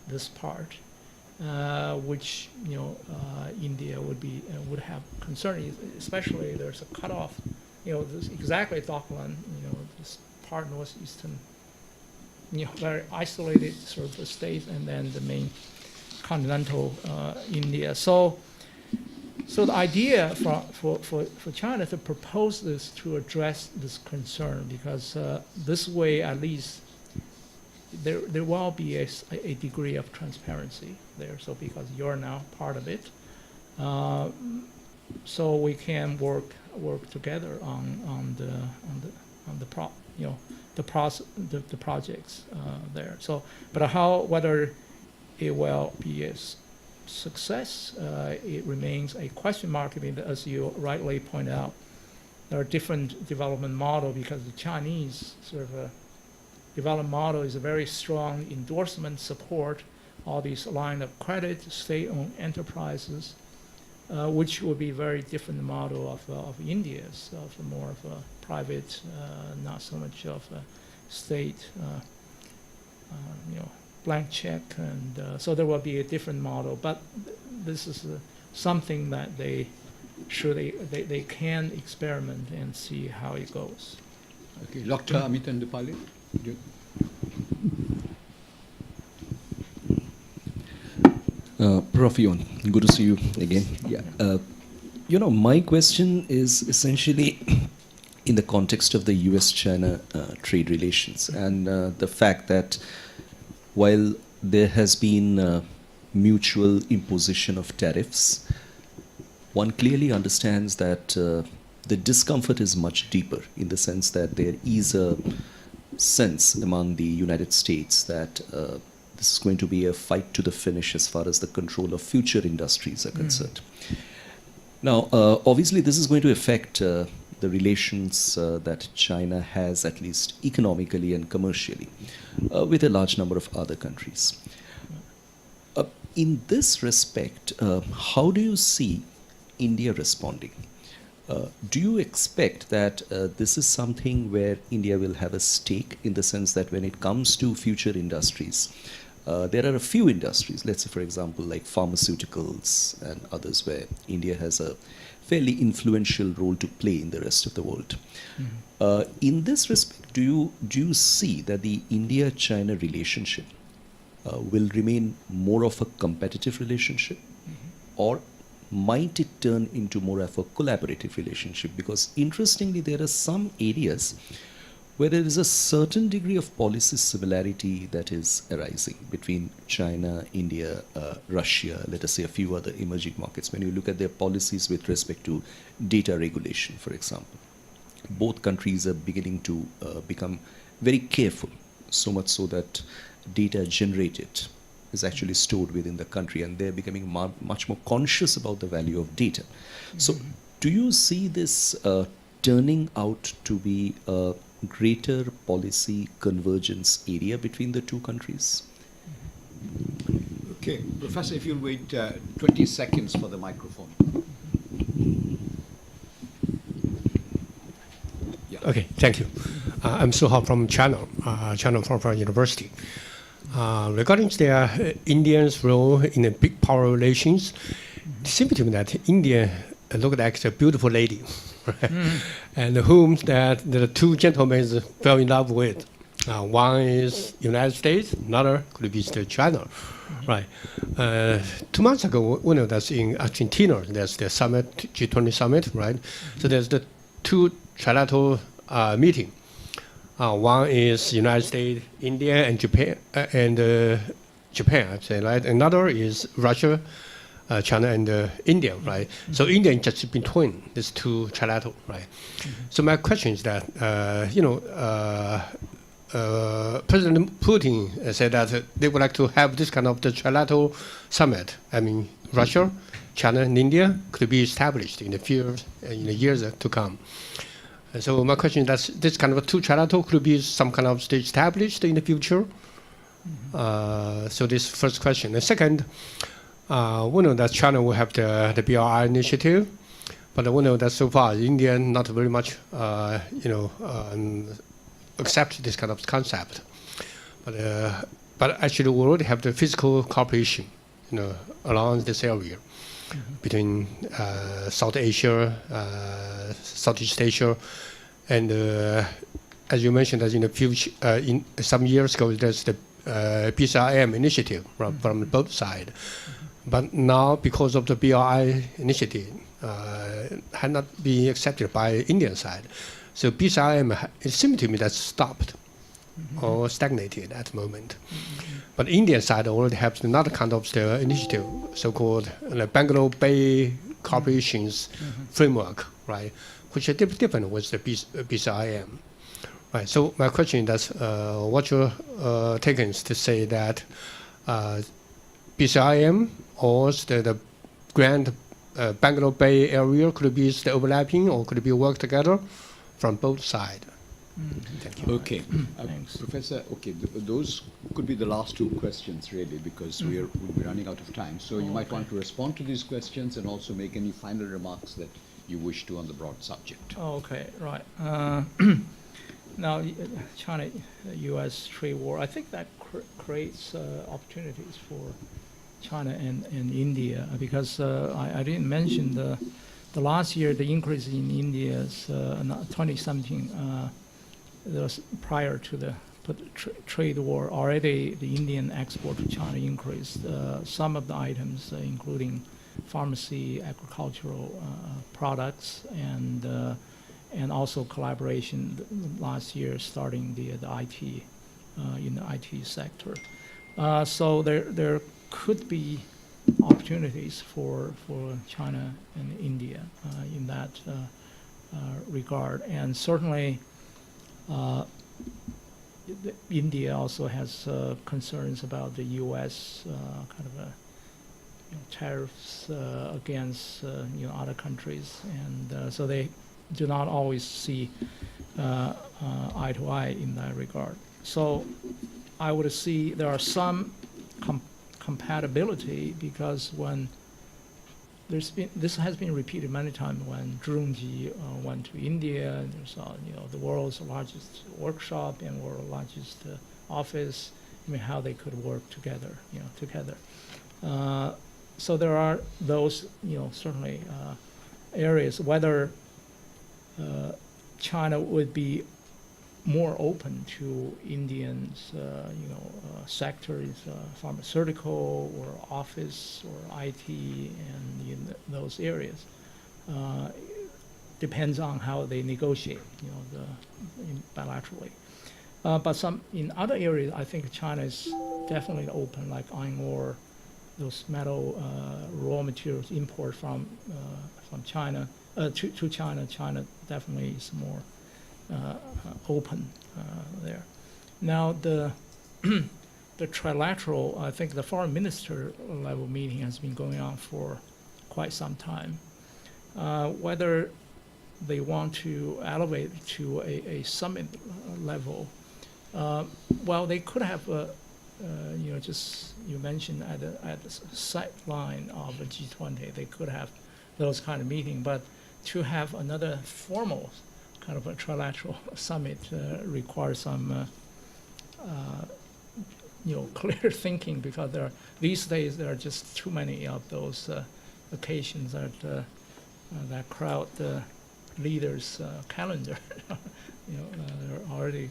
this part, which India would have concern. Especially there's a cutoff, this exactly Dockland, this part northeastern, very isolated sort of state, and then the main continental India. So the idea for China to propose this to address this concern, because this way at least there will be a degree of transparency there. So because you're now part of it, so we can work together on the projects there. So, but whether it will be a success, it remains a question mark. I mean, as you rightly point out, there are different development models, because the Chinese sort of development model is a very strong endorsement support, all these line of credit, state-owned enterprises, which would be very different model of India's, of more of a private, not so much of a state, blank check, and so there will be a different model. But this is something that they can experiment and see how it goes. Okay, Dr. Amitandapale. Prof. Yon, good to see you again. Yeah. My question is essentially in the context of the US-China trade relations, and the fact that while there has been mutual imposition of tariffs, one clearly understands that the discomfort is much deeper, in the sense that there is a sense among the United States that this is going to be a fight to the finish as far as the control of future industries are concerned. Now, obviously, this is going to affect the relations that China has, at least economically and commercially, with a large number of other countries. In this respect, how do you see India responding? Do you expect that this is something where India will have a stake, in the sense that when it comes to future industries, there are a few industries, let's say for example like pharmaceuticals and others, where India has a fairly influential role to play in the rest of the world. In this respect, do you see that the India-China relationship will remain more of a competitive relationship, or might it turn into more of a collaborative relationship? Because interestingly, there are some areas where there is a certain degree of policy similarity that is arising between China, India, Russia, let us say a few other emerging markets. When you look at their policies with respect to data regulation, for example, both countries are beginning to become very careful, so much so that data generated is actually stored within the country, and they're becoming much more conscious about the value of data. So do you see this turning out to be a greater policy convergence area between the two countries? Okay, Professor, if you'll wait 20 seconds for the microphone. Yeah. Okay, thank you. I'm Suha from China from University. Regarding the Indians' role in the big power relations, it seems to me that India looked like a beautiful lady, right? And whom that the two gentlemen fell in love with. One is United States, another could be China, right? 2 months ago, we know that in Argentina, there's the summit, G20 summit, right? So there's the two trilateral meeting. One is United States, India, and Japan, I'd say, right? Another is Russia, China, and India, right? So India is just between these two trilateral, right? So my question is that, President Putin said that they would like to have this kind of the trilateral summit. I mean, Russia, China, and India could be established in the years to come. So my question is that this kind of a two trilateral could be some kind of state established in the future. So this first question. The second, we know that China will have the BRI initiative, but we know that so far India not very much, accept this kind of concept. But actually we already have the physical cooperation, around this area. Between South Asia, Southeast Asia, and as you mentioned, that in the future, in some years ago, there's the BCIM initiative from both sides. But now, because of the BRI initiative, had not been accepted by Indian side. So BCIM, it seems to me that's stopped or stagnated at the moment. But Indian side already has another kind of the initiative, so-called Bangalore Bay Corporation's framework, right, which is different with the BCIM. Right. So my question is, what's your take is to say that BCIM or the Grand Bangalore Bay area could be the overlapping or could be work together from both sides? Thank you. Okay. Professor, okay, those could be the last two questions really, because we'll be running out of time. So you might want to respond to these questions and also make any final remarks that you wish to on the broad subject. Okay, right. Now, China-U.S. trade war, I think that creates opportunities for China and India, because I didn't mention the last year, the increase in India's 2017, that was prior to the trade war. Already the Indian export to China increased. Some of the items, including pharmacy, agricultural products, and also collaboration last year, starting the IT in the IT sector. So there could be opportunities for China and India in that regard, and certainly India also has concerns about the U.S. Kind of tariffs against other countries, and so they do not always see eye to eye in that regard. So I would see there are some compatibility, because when this has been repeated many times, when Drunji went to India, and saw the world's largest workshop and world's largest office, how they could work together, together. So there are those, certainly areas, whether China would be more open to Indians, sectors, pharmaceutical or office or IT, and in those areas. Depends on how they negotiate, bilaterally. But in other areas, I think China is definitely open, like iron ore, those metal raw materials import from China to China. China definitely is more open there. Now the trilateral, I think the foreign minister level meeting has been going on for quite some time. Whether they want to elevate to a summit level, well, they could have just you mentioned at the sight line of a G20, they could have those kind of meeting, but to have another formal kind of a trilateral summit requires some clear thinking, because these days there are just too many of those occasions that crowd the leaders' calendar. They're already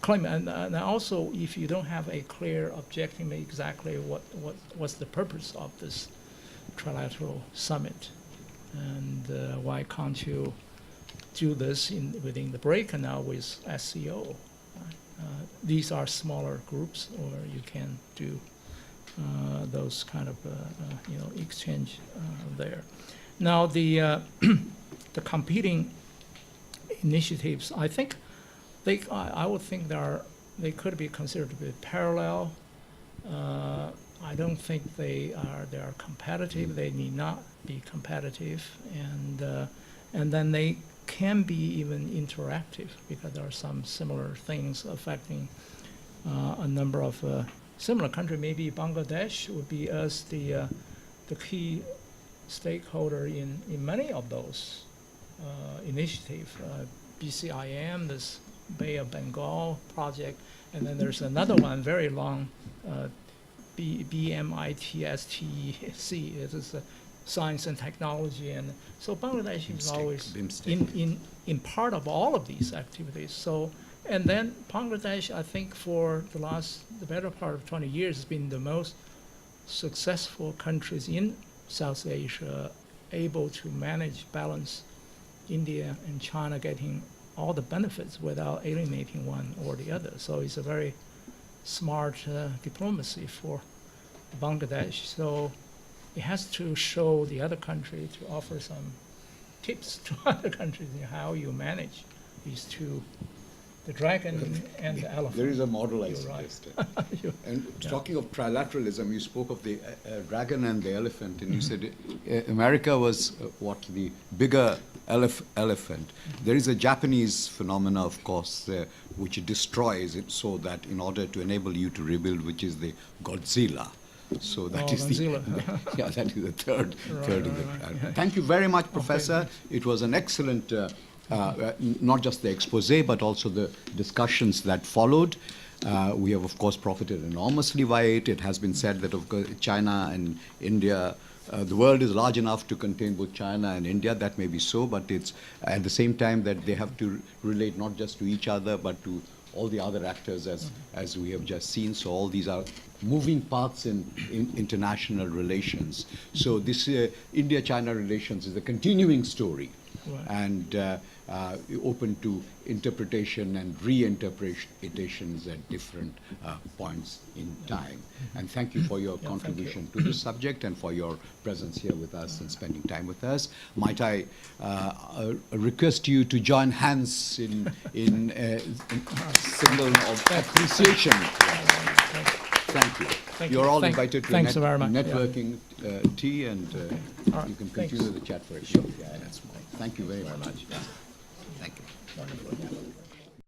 claiming, and also if you don't have a clear objective, exactly what's the purpose of this trilateral summit, and why can't you do this within the BRICS now with SCO? These are smaller groups, or you can do those kind of exchange there. Now the competing initiatives, I think I would think they could be considered to be parallel. I don't think they are competitive. They need not be competitive, and then they can be even interactive, because there are some similar things affecting a number of similar countries. Maybe Bangladesh would be as the key stakeholder in many of those initiatives. BCIM, this Bay of Bengal project, and then there's another one, very long, BMITSTC. It is science and technology, and so Bangladesh is always in part of all of these activities. So And then Bangladesh, I think for the better part of 20 years, has been the most successful countries in South Asia, able to manage, balance India and China getting all the benefits without alienating one or the other. So it's a very smart diplomacy for Bangladesh. So it has to show the other country to offer some tips to other countries in how you manage these two, the dragon and the elephant. There is a model I You're right. suggested. And talking of trilateralism, you spoke of the dragon and the elephant, and you said America was the bigger elephant. There is a Japanese phenomena, of course, which destroys it, so that in order to enable you to rebuild, which is the Godzilla. So that is Godzilla. that is the third in the right. Thank you very much, Professor. It was an excellent, not just the expose, but also the discussions that followed. We have, of course, profited enormously by it. It has been said that, of course, China and India, the world is large enough to contain both China and India. That may be so, but it's at the same time that they have to relate not just to each other, but to all the other actors, as we have just seen. So all these are moving parts in international relations. So this India-China relations is a continuing story, Right. and open to interpretation and reinterpretations at different points in time. And thank you for your contribution to this subject and for your presence here with us and spending time with us. Might I request you to join hands in signal of appreciation. Thank you. Thank You're you. all Thank- invited to thanks very much. networking tea, and All right. you can Thanks. continue the chat for a short. Thank you very much. Thank you. Wonderful.